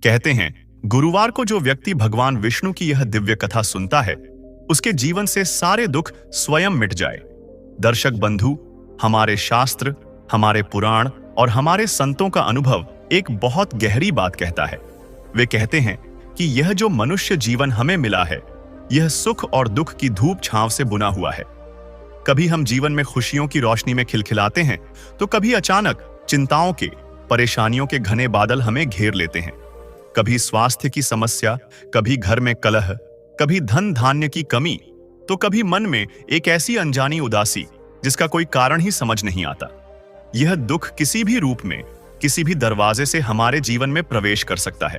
कहते हैं, गुरुवार को जो व्यक्ति भगवान विष्णु की यह दिव्य कथा सुनता है, उसके जीवन से सारे दुख स्वयं मिट जाए। दर्शक बंधु, हमारे शास्त्र, हमारे पुराण और हमारे संतों का अनुभव एक बहुत गहरी बात कहता है। वे कहते हैं कि यह जो मनुष्य जीवन हमें मिला है, यह सुख और दुख की धूप छांव से बुना हुआ है। कभी हम जीवन में खुशियों की रोशनी में खिलखिलाते हैं, तो कभी अचानक चिंताओं के, परेशानियों के घने बादल हमें घेर लेते हैं। कभी स्वास्थ्य की समस्या, कभी घर में कलह, कभी धन धान्य की कमी, तो कभी मन में एक ऐसी अनजानी उदासी जिसका कोई कारण ही समझ नहीं आता। यह दुख किसी भी रूप में, किसी भी दरवाजे से हमारे जीवन में प्रवेश कर सकता है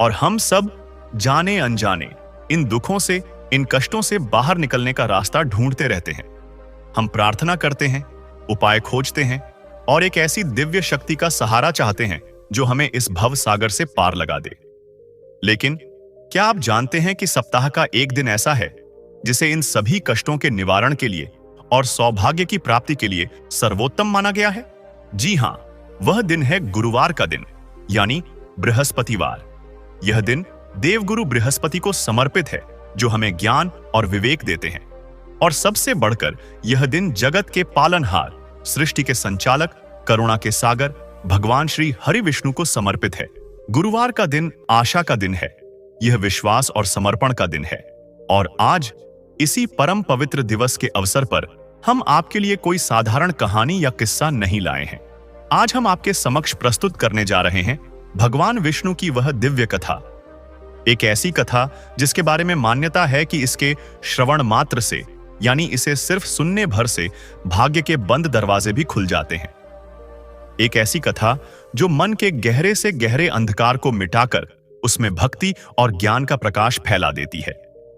और हम सब जाने अनजाने इन दुखों से, इन कष्टों से बाहर निकलने का रास्ता ढूंढते रहते हैं। हम प्रार्थना करते हैं, उपाय खोजते हैं और एक ऐसी दिव्य शक्ति का सहारा चाहते हैं जो हमें इस भव सागर से पार लगा दे। लेकिन क्या आप जानते हैं कि सप्ताह का एक दिन ऐसा है जिसे इन सभी कष्टों के निवारण के लिए और सौभाग्य की प्राप्ति के लिए सर्वोत्तम माना गया है? जी हां, वह दिन है गुरुवार का दिन, यानी बृहस्पतिवार। यह दिन देवगुरु बृहस्पति को समर्पित है, जो हमें ज्ञान और विवेक देते हैं। और सबसे बढ़कर यह दिन जगत के पालनहार, सृष्टि के संचालक, करुणा के सागर भगवान श्री हरि विष्णु को समर्पित है। गुरुवार का दिन आशा का दिन है, यह विश्वास और समर्पण का दिन है। और आज इसी परम पवित्र दिवस के अवसर पर हम आपके लिए कोई साधारण कहानी या किस्सा नहीं लाए हैं। आज हम आपके समक्ष प्रस्तुत करने जा रहे हैं भगवान विष्णु की वह दिव्य कथा, एक ऐसी कथा जिसके बारे में मान्यता है कि इसके श्रवण मात्र से, यानी इसे सिर्फ सुनने भर से, भाग्य के बंद दरवाजे भी खुल जाते हैं। एक ऐसी कथा जो मन के गहरे से गहरे अंधकार को मिटाकर उसमें भक्ति और ज्ञान का प्रकाश फैला देती है।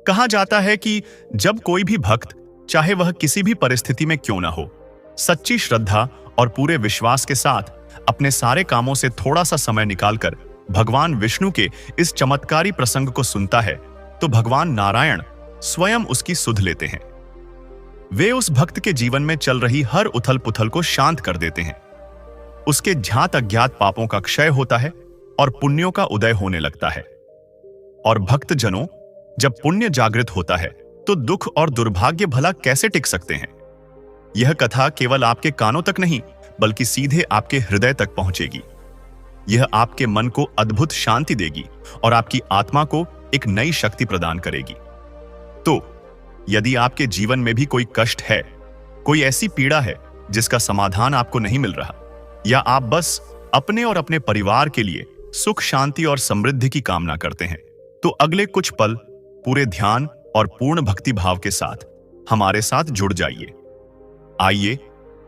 कहा जाता है कि जब कोई भी भक्त, चाहे वह किसी भी परिस्थिति में क्यों ना हो, सच्ची श्रद्धा और पूरे विश्वास के साथ अपने सारे कामों से थोड़ा सा समय निकालकर भगवान विष्णु के इस चमत्कारी प्रसंग को सुनता है, तो भगवान नारायण स्वयं उसकी सुध लेते हैं। वे उस भक्त के जीवन में चल रही हर उथल पुथल को शांत कर देते हैं। उसके ज्ञात अज्ञात पापों का क्षय होता है और पुण्यों का उदय होने लगता है। और भक्त जनों, जब पुण्य जागृत होता है तो दुख और दुर्भाग्य भला कैसे टिक सकते हैं? यह कथा केवल आपके कानों तक नहीं, बल्कि सीधे आपके हृदय तक पहुंचेगी। यह आपके मन को अद्भुत शांति देगी और आपकी आत्मा को एक नई शक्ति प्रदान करेगी। तो यदि आपके जीवन में भी कोई कष्ट है, कोई ऐसी पीड़ा है जिसका समाधान आपको नहीं मिल रहा, या आप बस अपने और अपने परिवार के लिए सुख, शांति और समृद्धि की कामना करते हैं, तो अगले कुछ पल पूरे ध्यान और पूर्ण भक्ति भाव के साथ हमारे साथ जुड़ जाइए। आइए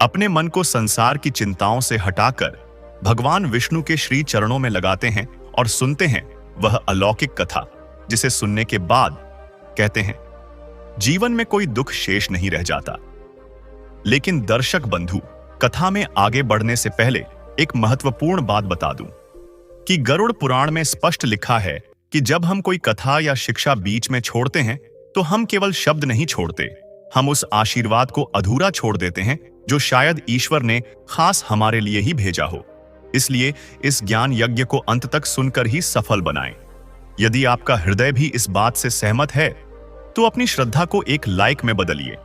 अपने मन को संसार की चिंताओं से हटाकर भगवान विष्णु के श्री चरणों में लगाते हैं और सुनते हैं वह अलौकिक कथा, जिसे सुनने के बाद कहते हैं जीवन में कोई दुख शेष नहीं रह जाता। लेकिन दर्शक बंधु, कथा में आगे बढ़ने से पहले एक महत्वपूर्ण बात बता दूं कि गरुड़ पुराण में स्पष्ट लिखा है कि जब हम कोई कथा या शिक्षा बीच में छोड़ते हैं, तो हम केवल शब्द नहीं छोड़ते, हम उस आशीर्वाद को अधूरा छोड़ देते हैं जो शायद ईश्वर ने खास हमारे लिए ही भेजा हो। इसलिए इस ज्ञान यज्ञ को अंत तक सुनकर ही सफल बनाएं। यदि आपका हृदय भी इस बात से सहमत है, तो अपनी श्रद्धा को एक लाइक में बदलिए।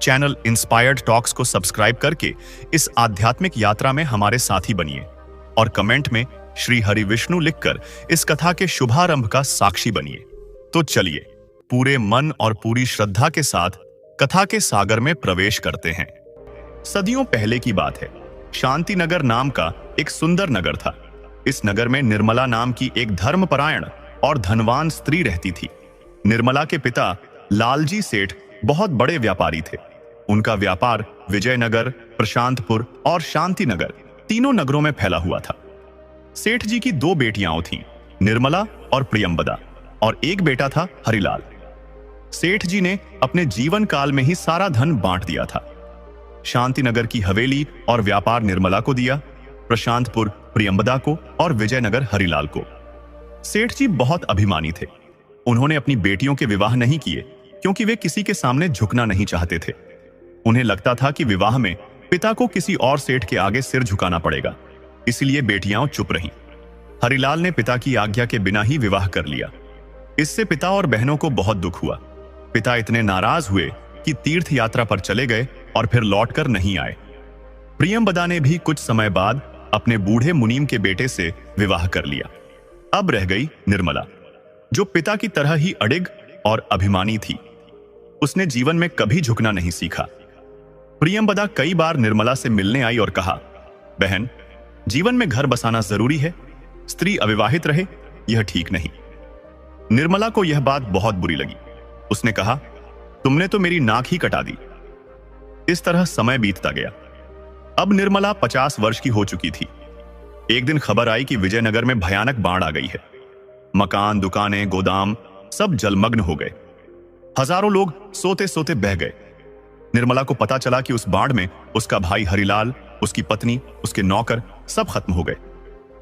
चैनल इंस्पायर्ड टॉक्स को सब्सक्राइब करके इस आध्यात्मिक यात्रा में हमारे साथी बनिए और कमेंट में श्री हरि विष्णु लिखकर इस कथा के शुभारंभ का साक्षी बनिए। तो चलिए पूरे मन और पूरी श्रद्धा के साथ कथा के सागर में प्रवेश करते हैं। सदियों पहले की बात है। शांतिनगर नाम का एक सुंदर नगर था। इस नगर में निर्मला नाम की एक धर्मपरायण और धनवान स्त्री रहती थी। निर्मला के पिता लालजी सेठ बहुत बड़े व्यापारी थे। उनका व्यापार विजयनगर, प्रशांतपुर और शांतिनगर तीनों नगरों में फैला हुआ था। सेठ जी की दो बेटियां थीं, निर्मला और प्रियंबदा, और एक बेटा था हरिलाल। सेठ जी ने अपने जीवन काल में ही सारा धन बांट दिया था। शांतिनगर की हवेली और व्यापार निर्मला को दिया, प्रशांतपुर प्रियंबदा को और विजयनगर हरिलाल को। सेठ जी बहुत अभिमानी थे। उन्होंने अपनी बेटियों के विवाह नहीं किए क्योंकि वे किसी के सामने झुकना नहीं चाहते थे। उन्हें लगता था कि विवाह में पिता को किसी और सेठ के आगे सिर झुकाना पड़ेगा, इसलिए बेटियां चुप रहीं। हरिलाल ने पिता की आज्ञा के बिना ही विवाह कर लिया। इससे पिता और बहनों को बहुत दुख हुआ। पिता इतने नाराज हुए कि तीर्थ यात्रा पर चले गए और फिर लौटकर नहीं आए। प्रियंवदा ने भी कुछ समय बाद अपने बूढ़े मुनीम के बेटे से विवाह कर लिया। अब रह गई निर्मला, जो पिता की तरह ही अडिग और अभिमानी थी। उसने जीवन में कभी झुकना नहीं सीखा। प्रियंवदा कई बार निर्मला से मिलने आई और कहा, बहन, जीवन में घर बसाना जरूरी है, स्त्री अविवाहित रहे यह ठीक नहीं। निर्मला को यह बात बहुत बुरी लगी। उसने कहा, तुमने तो मेरी नाक ही कटा दी। इस तरह समय बीतता गया। अब निर्मला 50 वर्ष की हो चुकी थी। एक दिन खबर आई कि विजयनगर में भयानक बाढ़ आ गई है। मकान, दुकानें, गोदाम सब जलमग्न हो गए। हजारों लोग सोते सोते बह गए। निर्मला को पता चला कि उस बाढ़ में उसका भाई हरिलाल, उसकी पत्नी, उसके नौकर सब खत्म हो गए।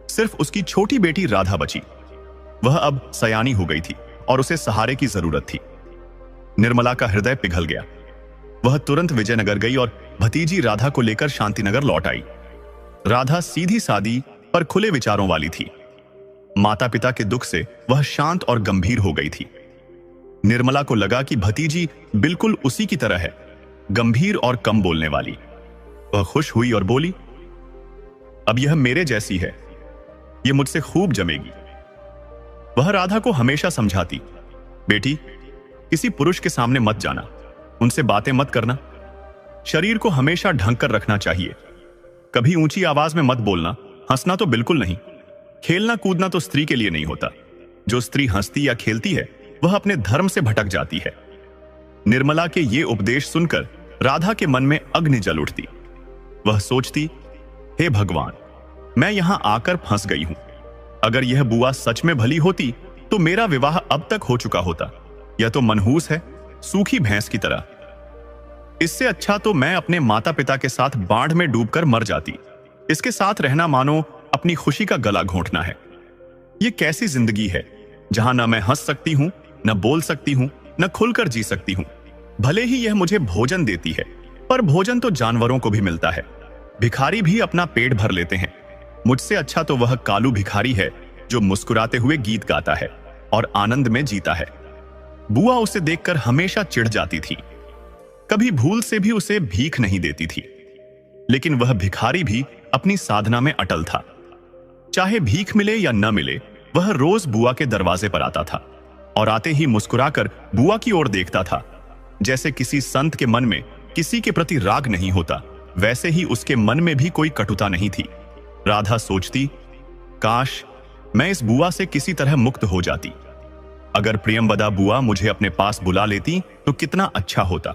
सिर्फ उसकी छोटी बेटी राधा बची। वह अब सयानी हो गई थी और उसे सहारे की जरूरत थी। निर्मला का हृदय पिघल गया। वह तुरंत विजयनगर गई और भतीजी राधा को लेकर शांतिनगर लौट आई। राधा सीधी सादी पर खुले विचारों वाली थी। माता पिता के दुख से वह शांत और गंभीर हो गई थी। निर्मला को लगा कि भतीजी बिल्कुल उसी की तरह है, गंभीर और कम बोलने वाली। वह खुश हुई और बोली, अब यह मेरे जैसी है, यह मुझसे खूब जमेगी। वह राधा को हमेशा समझाती, बेटी, किसी पुरुष के सामने मत जाना, उनसे बातें मत करना, शरीर को हमेशा ढंक कर रखना चाहिए, कभी ऊंची आवाज में मत बोलना, हंसना तो बिल्कुल नहीं, खेलना कूदना तो स्त्री के लिए नहीं होता। जो स्त्री हंसती या खेलती है वह अपने धर्म से भटक जाती है। निर्मला के ये उपदेश सुनकर राधा के मन में अग्नि जल उठती। वह सोचती, हे भगवान, मैं यहां आकर फंस गई हूं। अगर यह बुआ सच में भली होती तो मेरा विवाह अब तक हो चुका होता। यह तो मनहूस है, सूखी भैंस की तरह। इससे अच्छा तो मैं अपने माता पिता के साथ बाढ़ में डूबकर मर जाती। इसके साथ रहना मानो अपनी खुशी का गला घोंटना है। यह कैसी जिंदगी है जहां न मैं हंस सकती हूं, न बोल सकती हूं, न खुलकर जी सकती हूं। भले ही यह मुझे भोजन देती है, पर भोजन तो जानवरों को भी मिलता है। भिखारी भी अपना पेट भर लेते हैं। मुझसे अच्छा तो वह कालू भिखारी है जो मुस्कुराते हुए गीत गाता है और आनंद में जीता है। बुआ उसे देखकर हमेशा चिढ़ जाती थी। कभी भूल से भी उसे भीख नहीं देती थी। लेकिन वह भिखारी भी अपनी साधना में अटल था। चाहे भीख मिले या न मिले, वह रोज बुआ के दरवाजे पर आता था और आते ही मुस्कुराकर बुआ की ओर देखता था। जैसे किसी संत के मन में किसी के प्रति राग नहीं होता, वैसे ही उसके मन में भी कोई कटुता नहीं थी। राधा सोचती, काश मैं इस बुआ से किसी तरह मुक्त हो जाती। अगर प्रियंवदा बुआ मुझे अपने पास बुला लेती तो कितना अच्छा होता।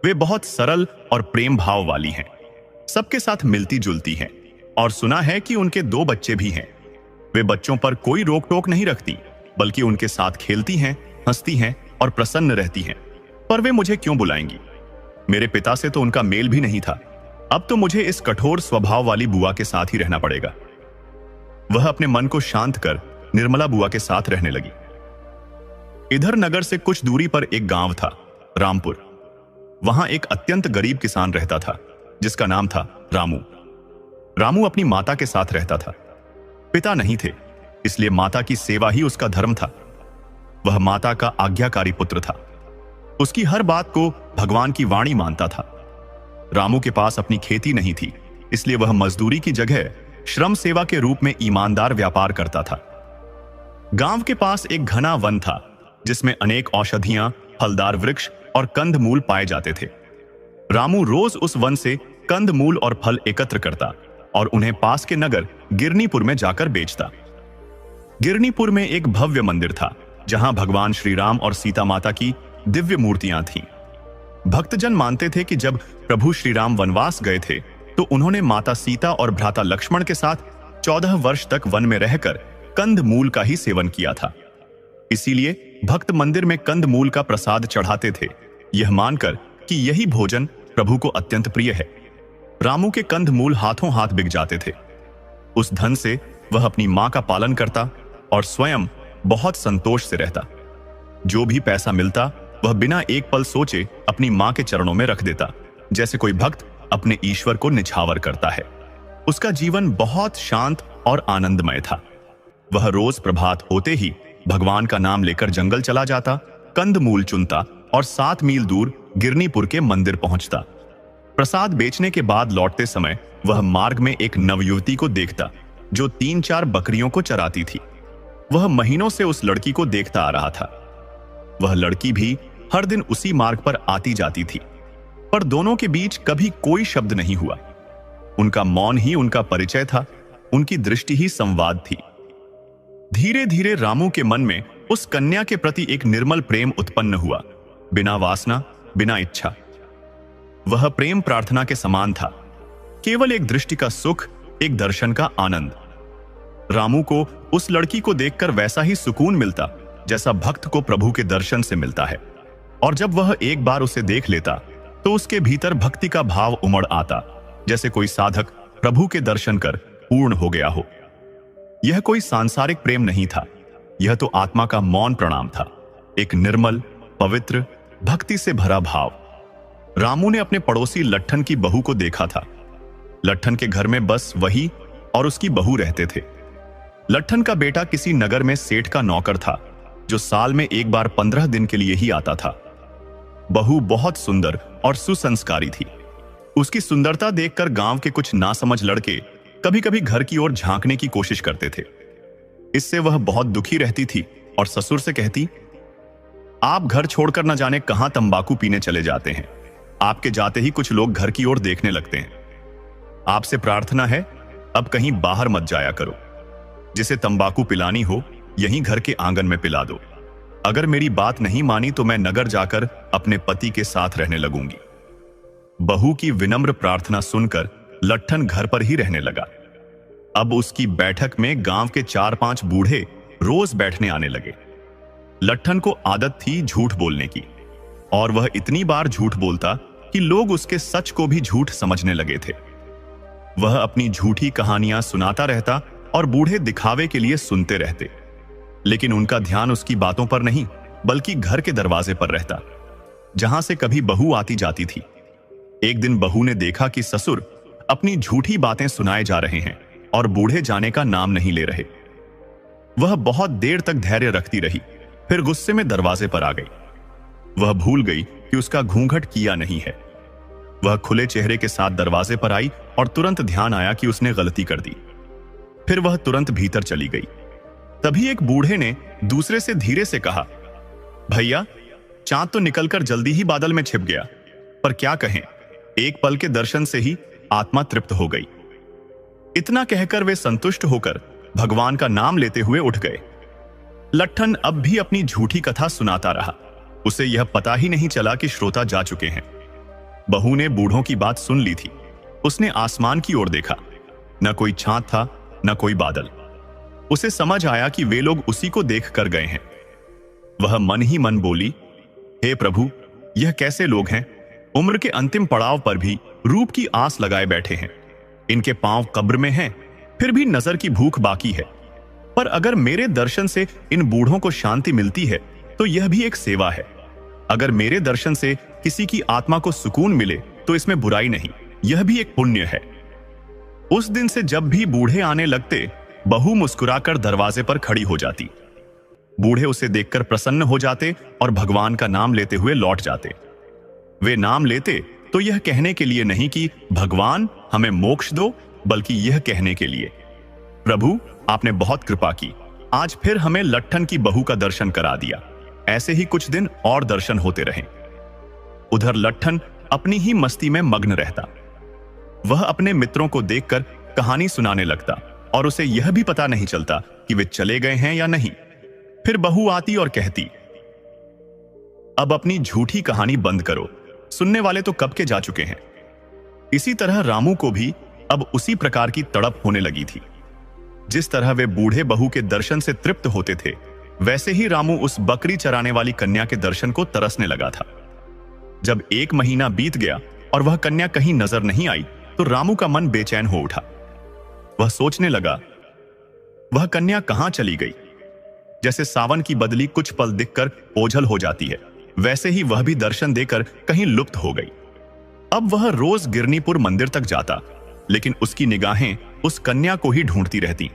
वे बहुत सरल और प्रेम भाव वाली हैं, सबके साथ मिलती जुलती हैं और सुना है कि उनके 2 बच्चे भी हैं। वे बच्चों पर कोई रोक टोक नहीं रखती, बल्कि उनके साथ खेलती हैं, हंसती हैं और प्रसन्न रहती हैं। पर वे मुझे क्यों बुलाएंगी? मेरे पिता से तो उनका मेल भी नहीं था। अब तो मुझे इस कठोर स्वभाव वाली बुआ के साथ ही रहना पड़ेगा। वह अपने मन को शांत कर निर्मला बुआ के साथ रहने लगी। इधर नगर से कुछ दूरी पर एक गांव था, रामपुर। वहां एक अत्यंत गरीब किसान रहता था जिसका नाम था रामू। रामू अपनी माता के साथ रहता था। पिता नहीं थे, इसलिए माता की सेवा ही उसका धर्म था। वह माता का आज्ञाकारी पुत्र था। उसकी हर बात को भगवान की वाणी मानता था। रामू के पास अपनी खेती नहीं थी, इसलिए वह मजदूरी की जगह श्रम सेवा के रूप में ईमानदार व्यापार करता था। गांव के पास एक घना वन था जिसमें अनेक औषधियां, फलदार वृक्ष और कंदमूल पाए जाते थे। रामू रोज उस वन से कंदमूल और फल एकत्र करता और उन्हें पास के नगर गिरनीपुर में जाकर बेचता। गिरनीपुर में एक भव्य मंदिर था जहां भगवान श्री राम और सीता माता की दिव्य मूर्तियां थीं। भक्तजन मानते थे कि जब प्रभु श्री राम वनवास गए थे तो उन्होंने माता सीता और भ्राता लक्ष्मण के साथ 14 वर्ष तक वन में रहकर कंदमूल का ही सेवन किया था। इसीलिए भक्त मंदिर में कंदमूल का प्रसाद चढ़ाते थे, यह मानकर कि यही भोजन प्रभु को अत्यंत प्रिय है। रामू के कंदमूल हाथों हाथ बिक जाते थे। उस धन से वह अपनी मां का पालन करता और स्वयं बहुत संतोष से रहता। जो भी पैसा मिलता वह बिना एक पल सोचे अपनी मां के चरणों में रख देता, जैसे कोई भक्त अपने ईश्वर को निछावर करता है। उसका जीवन बहुत शांत और आनंदमय था। वह रोज प्रभात होते ही भगवान का नाम लेकर जंगल चला जाता, कंदमूल चुनता और 7 मील दूर गिरनीपुर के मंदिर पहुंचता। प्रसाद बेचने के बाद लौटते समय वह मार्ग में एक नवयुवती को देखता जो 3-4 बकरियों को चराती थी। वह महीनों से उस लड़की को देखता आ रहा था। वह लड़की भी हर दिन उसी मार्ग पर आती जाती थी, पर दोनों के बीच कभी कोई शब्द नहीं हुआ। उनका मौन ही उनका परिचय था, उनकी दृष्टि ही संवाद थी। धीरे धीरे रामू के मन में उस कन्या के प्रति एक निर्मल प्रेम उत्पन्न हुआ, बिना वासना, बिना इच्छा। वह प्रेम प्रार्थना के समान था, केवल एक दृष्टि का सुख, एक दर्शन का आनंद। रामू को उस लड़की को देखकर वैसा ही सुकून मिलता जैसा भक्त को प्रभु के दर्शन से मिलता है। और जब वह एक बार उसे देख लेता तो उसके भीतर भक्ति का भाव उमड़ आता, जैसे कोई साधक प्रभु के दर्शन कर पूर्ण हो गया हो। यह कोई सांसारिक प्रेम नहीं था, यह तो आत्मा का मौन प्रणाम था, एक निर्मल, पवित्र, भक्ति से भरा भाव। रामू ने अपने पड़ोसी लट्ठन की बहू को देखा था। लट्ठन के घर में बस वही और उसकी बहू रहते थे। लट्ठन का बेटा किसी नगर में सेठ का नौकर था, जो साल में एक बार 15 दिन के लिए ही आता था। बहू बहुत सुंदर और सुसंस्कारी थी। उसकी सुंदरता देखकर गांव के कुछ नासमझ लड़के कभी कभी घर की ओर झांकने की कोशिश करते थे। इससे वह बहुत दुखी रहती थी और ससुर से कहती, आप घर छोड़कर न जाने कहां तंबाकू पीने चले जाते हैं। आपके जाते ही कुछ लोग घर की ओर देखने लगते हैं। आपसे प्रार्थना है, अब कहीं बाहर मत जाया करो। जिसे तंबाकू पिलानी हो यहीं घर के आंगन में पिला दो। अगर मेरी बात नहीं मानी तो मैं नगर जाकर अपने पति के साथ रहने लगूंगी। बहू की विनम्र प्रार्थना सुनकर लट्ठन घर पर ही रहने लगा। अब उसकी बैठक में गांव के 4-5 बूढ़े रोज बैठने आने लगे। लट्ठन को आदत थी झूठ बोलने की, और वह इतनी बार झूठ बोलता कि लोग उसके सच को भी झूठ समझने लगे थे। वह अपनी झूठी कहानियां सुनाता रहता और बूढ़े दिखावे के लिए सुनते रहते, लेकिन उनका ध्यान उसकी बातों पर नहीं बल्कि घर के दरवाजे पर रहता, जहां से कभी बहू आती जाती थी। एक दिन बहू ने देखा कि ससुर अपनी झूठी बातें सुनाए जा रहे हैं और बूढ़े जाने का नाम नहीं ले रहे। वह बहुत देर तक धैर्य रखती रही, फिर गुस्से में दरवाजे पर आ गई। वह भूल गई कि उसका घूंघट किया नहीं है। वह खुले चेहरे के साथ दरवाजे पर आई और तुरंत ध्यान आया कि उसने गलती कर दी। फिर वह तुरंत भीतर चली गई। तभी एक बूढ़े ने दूसरे से धीरे से कहा, भैया, चांद तो निकलकर जल्दी ही बादल में छिप गया, पर क्या कहें, एक पल के दर्शन से ही आत्मा तृप्त हो गई। इतना कहकर वे संतुष्ट होकर भगवान का नाम लेते हुए उठ गए। लट्ठन अब भी अपनी झूठी कथा सुनाता रहा। उसे यह पता ही नहीं चला कि श्रोता जा चुके हैं। बहू ने बूढ़ों की बात सुन ली थी। उसने आसमान की ओर देखा, न कोई चांद था न कोई बादल। उसे समझ आया कि वे लोग उसी को देख कर गए हैं। वह मन ही मन बोली, हे प्रभु, यह कैसे लोग हैं? उम्र के अंतिम पड़ाव पर भी रूप की आस लगाए बैठे हैं। इनके पांव कब्र में हैं, फिर भी नजर की भूख बाकी है। पर अगर मेरे दर्शन से इन बूढ़ों को शांति मिलती है तो यह भी एक सेवा है। अगर मेरे दर्शन से किसी की आत्मा को सुकून मिले तो इसमें बुराई नहीं, यह भी एक पुण्य है। उस दिन से जब भी बूढ़े आने लगते, बहू मुस्कुराकर दरवाजे पर खड़ी हो जाती। बूढ़े उसे देखकर प्रसन्न हो जाते और भगवान का नाम लेते हुए लौट जाते। वे नाम लेते तो यह कहने के लिए नहीं कि भगवान हमें मोक्ष दो, बल्कि यह कहने के लिए, प्रभु आपने बहुत कृपा की, आज फिर हमें लट्ठन की बहू का दर्शन करा दिया। ऐसे ही कुछ दिन और दर्शन होते रहे। उधर लट्ठन अपनी ही मस्ती में मग्न रहता। वह अपने मित्रों को देखकर कहानी सुनाने लगता और उसे यह भी पता नहीं चलता कि वे चले गए हैं या नहीं। फिर बहू आती और कहती, अब अपनी झूठी कहानी बंद करो, सुनने वाले तो कब के जा चुके हैं। इसी तरह रामू को भी अब उसी प्रकार की तड़प होने लगी थी। जिस तरह वे बूढ़े बहू के दर्शन से तृप्त होते थे, वैसे ही रामू उस बकरी चराने वाली कन्या के दर्शन को तरसने लगा था। जब 1 महीना बीत गया और वह कन्या कहीं नजर नहीं आई तो रामू का मन बेचैन हो उठा। वह सोचने लगा, वह कन्या कहां चली गई? जैसे सावन की बदली कुछ पल दिखकर ओझल हो जाती है, वैसे ही वह भी दर्शन देकर कहीं लुप्त हो गई। अब वह रोज गिरनीपुर मंदिर तक जाता, लेकिन उसकी निगाहें उस कन्या को ही ढूंढती रहती।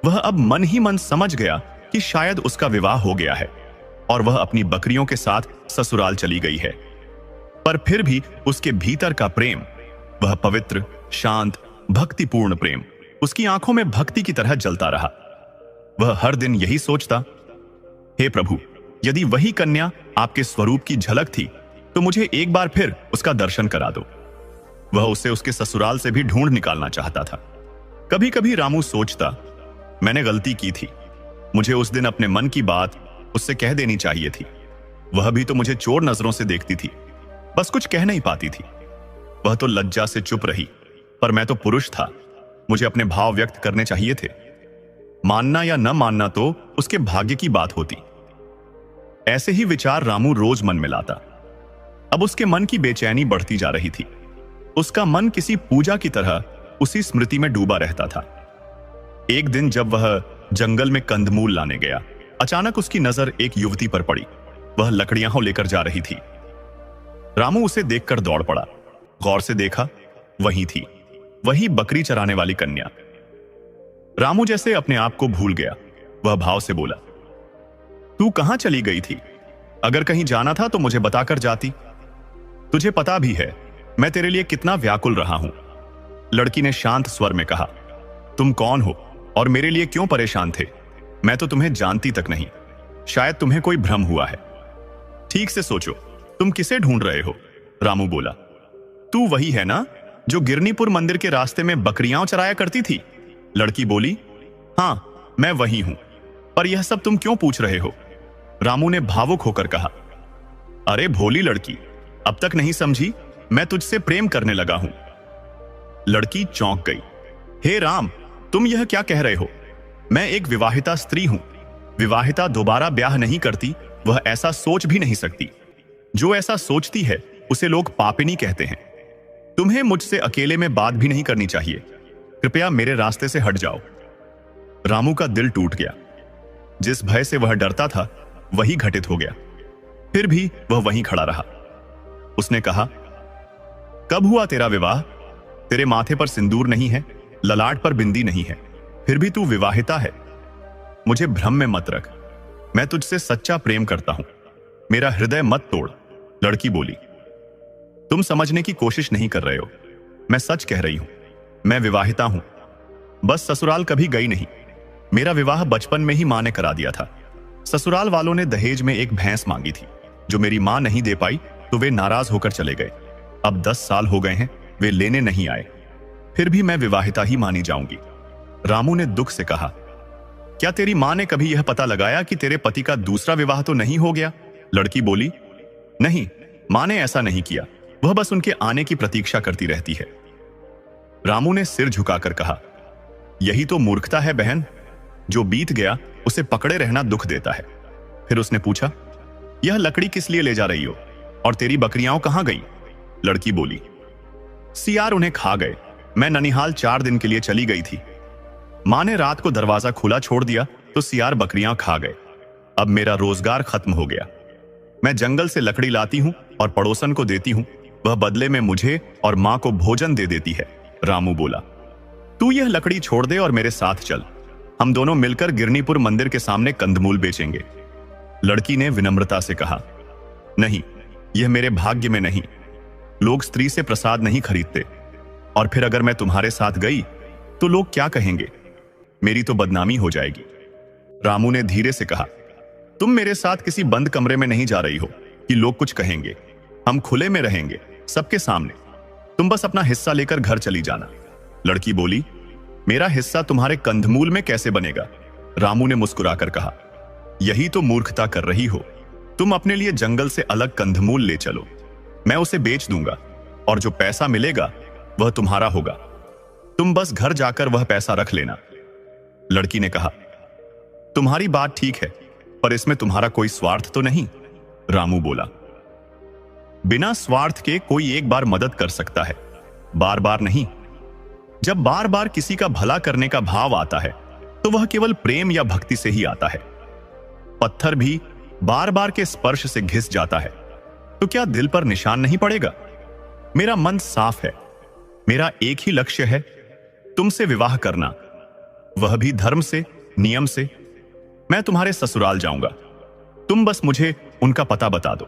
वह अब मन ही मन समझ गया कि शायद उसका विवाह हो गया है और वह अपनी बकरियों के साथ ससुराल चली गई है। पर फिर भी उसके भीतर का प्रेम, वह पवित्र, शांत, भक्तिपूर्ण प्रेम उसकी आंखों में भक्ति की तरह जलता रहा। वह हर दिन यही सोचता, हे प्रभु, यदि वही कन्या आपके स्वरूप की झलक थी तो मुझे एक बार फिर उसका दर्शन करा दो। वह उसे उसके ससुराल से भी ढूंढ निकालना चाहता था। कभी कभी रामू सोचता, मैंने गलती की थी, मुझे उस दिन अपने मन की बात उससे कह देनी चाहिए थी। वह भी तो मुझे चोर नजरों से देखती थी, बस कुछ कह नहीं पाती थी। वह तो लज्जा से चुप रही, पर मैं तो पुरुष था, मुझे अपने भाव व्यक्त करने चाहिए थे। मानना या न मानना तो उसके भाग्य की बात होती। ऐसे ही विचार रामू रोज मन में लाता। अब उसके मन की बेचैनी बढ़ती जा रही थी। उसका मन किसी पूजा की तरह उसी स्मृति में डूबा रहता था। एक दिन जब वह जंगल में कंदमूल लाने गया, अचानक उसकी नजर एक युवती पर पड़ी। वह लकड़ियां लेकर जा रही थी। रामू उसे देखकर दौड़ पड़ा। गौर से देखा, वही थी, वही बकरी चराने वाली कन्या। रामू जैसे अपने आप को भूल गया। वह भाव से बोला, तू कहां चली गई थी? अगर कहीं जाना था तो मुझे बताकर जाती। तुझे पता भी है मैं तेरे लिए कितना व्याकुल रहा हूं। लड़की ने शांत स्वर में कहा, तुम कौन हो और मेरे लिए क्यों परेशान थे? मैं तो तुम्हें जानती तक नहीं। शायद तुम्हें कोई भ्रम हुआ है। ठीक से सोचो, तुम किसे ढूंढ रहे हो? रामू बोला, तू वही है ना जो गिरनीपुर मंदिर के रास्ते में बकरियां चराया करती थी? लड़की बोली, हां, मैं वही हूं। पर यह सब तुम क्यों पूछ रहे हो? रामू ने भावुक होकर कहा, अरे भोली लड़की, अब तक नहीं समझी? मैं तुझसे प्रेम करने लगा हूं। लड़की चौंक गई। हे राम, तुम यह क्या कह रहे हो? मैं एक विवाहिता स्त्री हूं। विवाहिता दोबारा ब्याह नहीं करती, वह ऐसा सोच भी नहीं सकती। जो ऐसा सोचती है उसे लोग पापिनी कहते हैं। तुम्हें मुझसे अकेले में बात भी नहीं करनी चाहिए। कृपया मेरे रास्ते से हट जाओ। रामू का दिल टूट गया। जिस भय से वह डरता था वही घटित हो गया। फिर भी वह वहीं खड़ा रहा। उसने कहा, कब हुआ तेरा विवाह? तेरे माथे पर सिंदूर नहीं है, ललाट पर बिंदी नहीं है, फिर भी तू विवाहिता है। मुझे भ्रम में मत रख। मैं तुझसे सच्चा प्रेम करता हूं। मेरा हृदय मत तोड़। लड़की बोली, तुम समझने की कोशिश नहीं कर रहे हो। मैं सच कह रही हूं। मैं विवाहिता हूं, बस ससुराल कभी गई नहीं। मेरा विवाह बचपन में ही मां ने करा दिया था। ससुराल वालों ने दहेज में एक भैंस मांगी थी, जो मेरी मां नहीं दे पाई तो वे नाराज होकर चले गए। अब 10 साल हो गए हैं, वे लेने नहीं आए। फिर भी मैं विवाहिता ही मानी जाऊंगी। रामू ने दुख से कहा, क्या तेरी मां ने कभी यह पता लगाया कि तेरे पति का दूसरा विवाह तो नहीं हो गया? लड़की बोली, नहीं, मां ने ऐसा नहीं किया। वह बस उनके आने की प्रतीक्षा करती रहती है। रामू ने सिर झुकाकर कहा, यही तो मूर्खता है बहन। जो बीत गया उसे पकड़े रहना दुख देता है। फिर उसने पूछा, यह लकड़ी किस लिए ले जा रही हो और तेरी बकरियां कहां गई? लड़की बोली, सियार उन्हें खा गए। मैं ननिहाल 4 दिन के लिए चली गई थी। मां ने रात को दरवाजा खुला छोड़ दिया तो सियार बकरियां खा गए। अब मेरा रोजगार खत्म हो गया। मैं जंगल से लकड़ी लाती हूं और पड़ोसन को देती हूं। वह बदले में मुझे और मां को भोजन दे देती है। रामू बोला, तू यह लकड़ी छोड़ दे और मेरे साथ चल। हम दोनों मिलकर गिरनीपुर मंदिर के सामने कंदमूल बेचेंगे। लड़की ने विनम्रता से कहा, नहीं, यह मेरे भाग्य में नहीं। लोग स्त्री से प्रसाद नहीं खरीदते। और फिर अगर मैं तुम्हारे साथ गई तो लोग क्या कहेंगे? मेरी तो बदनामी हो जाएगी। रामू ने धीरे से कहा, तुम मेरे साथ किसी बंद कमरे में नहीं जा रही हो कि लोग कुछ कहेंगे। हम खुले में रहेंगे, सबके सामने। तुम बस अपना हिस्सा लेकर घर चली जाना। लड़की बोली, मेरा हिस्सा तुम्हारे कंदमूल में कैसे बनेगा? रामू ने मुस्कुराकर कहा, यही तो मूर्खता कर रही हो। तुम अपने लिए जंगल से अलग कंदमूल ले चलो। मैं उसे बेच दूंगा और जो पैसा मिलेगा वह तुम्हारा होगा। तुम बस घर जाकर वह पैसा रख लेना। लड़की ने कहा, तुम्हारी बात ठीक है, पर इसमें तुम्हारा कोई स्वार्थ तो नहीं? रामू बोला, बिना स्वार्थ के कोई एक बार मदद कर सकता है, बार बार नहीं। जब बार बार किसी का भला करने का भाव आता है तो वह केवल प्रेम या भक्ति से ही आता है। पत्थर भी बार बार के स्पर्श से घिस जाता है तो क्या दिल पर निशान नहीं पड़ेगा? मेरा मन साफ है। मेरा एक ही लक्ष्य है, तुमसे विवाह करना। वह भी धर्म से, नियम से। मैं तुम्हारे ससुराल जाऊंगा, तुम बस मुझे उनका पता बता दो।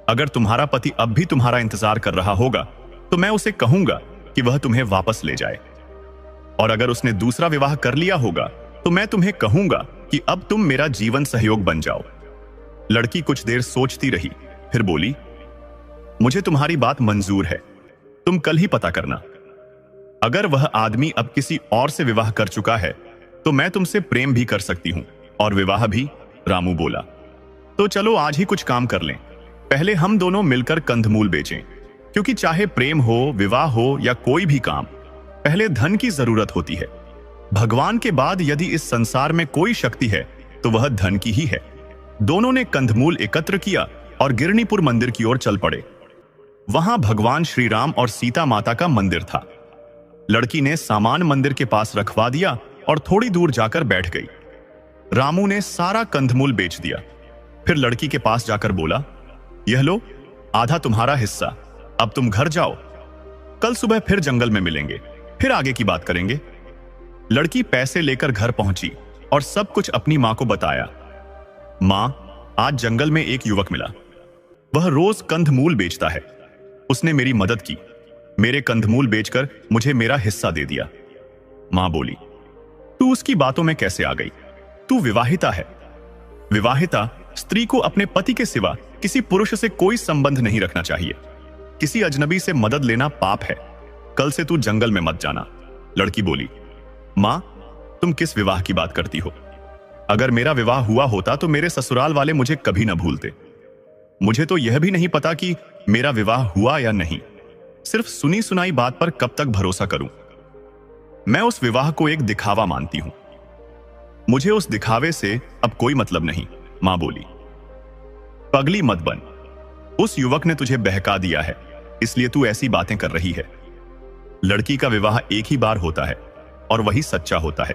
अगर तुम्हारा पति अब भी तुम्हारा इंतजार कर रहा होगा तो मैं उसे कहूंगा कि वह तुम्हें वापस ले जाए, और अगर उसने दूसरा विवाह कर लिया होगा तो मैं तुम्हें कहूंगा कि अब तुम मेरा जीवन सहयोग बन जाओ। लड़की कुछ देर सोचती रही, फिर बोली, मुझे तुम्हारी बात मंजूर है, तुम कल ही पता करना। अगर वह आदमी अब किसी और से विवाह कर चुका है तो मैं तुमसे प्रेम भी कर सकती हूं, और विवाह भी। रामू बोला, तो चलो आज ही कुछ काम कर लें। पहले हम दोनों मिलकर कंदमूल बेचें, क्योंकि चाहे प्रेम हो, विवाह हो या कोई भी काम, पहले धन की जरूरत होती है। भगवान के बाद यदि इस संसार में कोई शक्ति है तो वह धन की ही है। दोनों ने कंदमूल एकत्र किया और गिरनीपुर मंदिर की ओर चल पड़े। वहां भगवान श्री राम और सीता माता का मंदिर था। लड़की ने सामान मंदिर के पास रखवा दिया और थोड़ी दूर जाकर बैठ गई। रामू ने सारा कंदमूल बेच दिया। फिर लड़की के पास जाकर बोला, यह लो, आधा तुम्हारा हिस्सा, अब तुम घर जाओ, कल सुबह फिर जंगल में मिलेंगे, फिर आगे की बात करेंगे। लड़की पैसे लेकर घर पहुंची और सब कुछ अपनी मां को बताया। मां, आज जंगल में एक युवक मिला, वह रोज कंदमूल बेचता है, उसने मेरी मदद की, मेरे कंदमूल बेचकर मुझे मेरा हिस्सा दे दिया। मां बोली, तू उसकी बातों में कैसे आ गई? तू विवाहिता है। विवाहिता स्त्री को अपने पति के सिवा किसी पुरुष से कोई संबंध नहीं रखना चाहिए। किसी अजनबी से मदद लेना पाप है। कल से तू जंगल में मत जाना। लड़की बोली, मां, तुम किस विवाह की बात करती हो? अगर मेरा विवाह हुआ होता तो मेरे ससुराल वाले मुझे कभी न भूलते। मुझे तो यह भी नहीं पता कि मेरा विवाह हुआ या नहीं। सिर्फ सुनी सुनाई बात पर कब तक भरोसा करूं? मैं उस विवाह को एक दिखावा मानती हूं। मुझे उस दिखावे से अब कोई मतलब नहीं। मां बोली, पगली मत बन। उस युवक ने तुझे बहका दिया है, इसलिए तू ऐसी बातें कर रही है। लड़की का विवाह एक ही बार होता है और वही सच्चा होता है।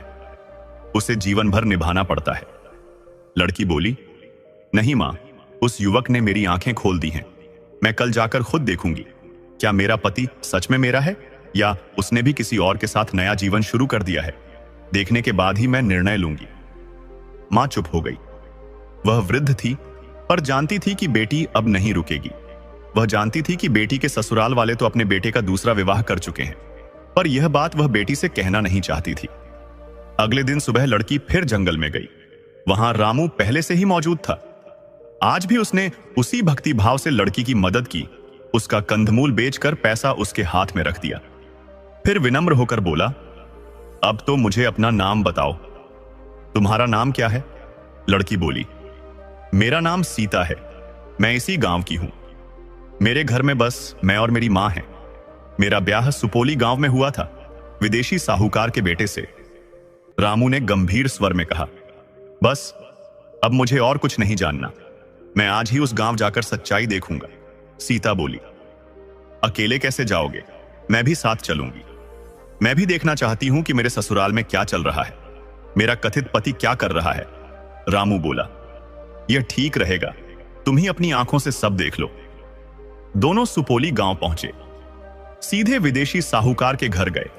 उसे जीवन भर निभाना पड़ता है। लड़की बोली, नहीं मां, उस युवक ने मेरी आंखें खोल दी हैं। मैं कल जाकर खुद देखूंगी क्या मेरा पति सच में मेरा है या उसने भी किसी और के साथ नया जीवन शुरू कर दिया है। देखने के बाद ही मैं निर्णय लूंगी। मां चुप हो गई। वह वृद्ध थी पर जानती थी कि बेटी अब नहीं रुकेगी। वह जानती थी कि बेटी के ससुराल वाले तो अपने बेटे का दूसरा विवाह कर चुके हैं, पर यह बात वह बेटी से कहना नहीं चाहती थी। अगले दिन सुबह लड़की फिर जंगल में गई। वहां रामू पहले से ही मौजूद था। आज भी उसने उसी भक्ति भाव से लड़की की मदद की, उसका कंदमूल बेचकर पैसा उसके हाथ में रख दिया। फिर विनम्र होकर बोला, अब तो मुझे अपना नाम बताओ, तुम्हारा नाम क्या है? लड़की बोली, मेरा नाम सीता है, मैं इसी गांव की हूं। मेरे घर में बस मैं और मेरी मां हैं। मेरा ब्याह सुपोली गांव में हुआ था, विदेशी साहूकार के बेटे से। रामू ने गंभीर स्वर में कहा, बस अब मुझे और कुछ नहीं जानना, मैं आज ही उस गांव जाकर सच्चाई देखूंगा। सीता बोली, अकेले कैसे जाओगे? मैं भी साथ चलूंगी। मैं भी देखना चाहती हूं कि मेरे ससुराल में क्या चल रहा है, मेरा कथित पति क्या कर रहा है। रामू बोला, यह ठीक रहेगा, तुम ही अपनी आंखों से सब देख लो। दोनों सुपोली गांव पहुंचे, सीधे विदेशी साहूकार के घर गए।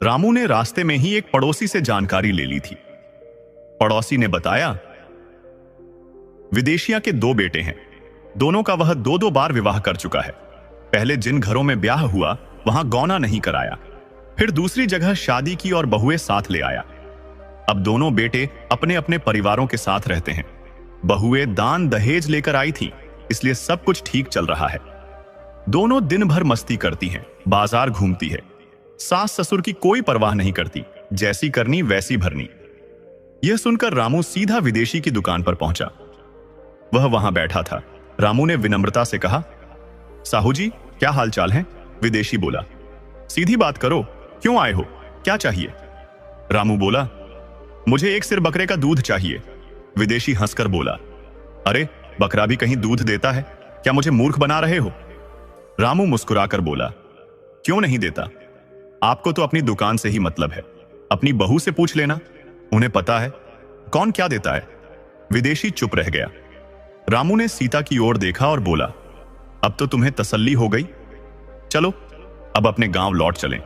रामू ने रास्ते में ही एक पड़ोसी से जानकारी ले ली थी। पड़ोसी ने बताया, विदेशिया के 2 बेटे हैं, दोनों का वह 2-2 बार विवाह कर चुका है। पहले जिन घरों में ब्याह हुआ वहां गौना नहीं कराया, फिर दूसरी जगह शादी की और बहुएं साथ ले आया। अब दोनों बेटे अपने अपने परिवारों के साथ रहते हैं। बहुएं दान दहेज लेकर आई थी, इसलिए सब कुछ ठीक चल रहा है। दोनों दिन भर मस्ती करती हैं, बाजार घूमती है। सास ससुर की कोई परवाह नहीं करती, जैसी करनी वैसी भरनी। यह सुनकर रामू सीधा विदेशी की दुकान पर पहुंचा। वह वहां बैठा था। रामू ने विनम्रता से कहा, साहू जी, क्या हाल चाल है? विदेशी बोला, सीधी बात करो, क्यों आए हो, क्या चाहिए? रामू बोला, मुझे एक सिर बकरे का दूध चाहिए। विदेशी हंसकर बोला, अरे बकरा भी कहीं दूध देता है, क्या मुझे मूर्ख बना रहे हो? रामू मुस्कुराकर बोला, क्यों नहीं देता? आपको तो अपनी दुकान से ही मतलब है, अपनी बहू से पूछ लेना, उन्हें पता है कौन क्या देता है। विदेशी चुप रह गया। रामू ने सीता की ओर देखा और बोला, अब तो तुम्हें तसल्ली हो गई, चलो अब अपने गांव लौट चलें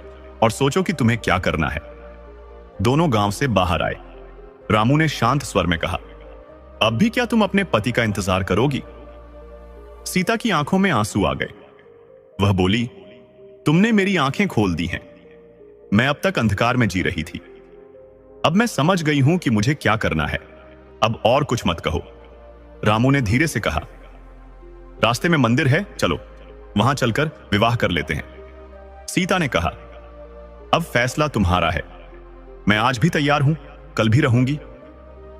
और सोचो कि तुम्हें क्या करना है। दोनों गांव से बाहर आए। रामू ने शांत स्वर में कहा, अब भी क्या तुम अपने पति का इंतजार करोगी? सीता की आंखों में आंसू आ गए। वह बोली, तुमने मेरी आंखें खोल दी हैं। मैं अब तक अंधकार में जी रही थी। अब मैं समझ गई हूं कि मुझे क्या करना है। अब और कुछ मत कहो। रामू ने धीरे से कहा, रास्ते में मंदिर है, चलो वहां चलकर विवाह कर लेते हैं। सीता ने कहा, अब फैसला तुम्हारा है। मैं आज भी तैयार हूं, कल भी रहूंगी।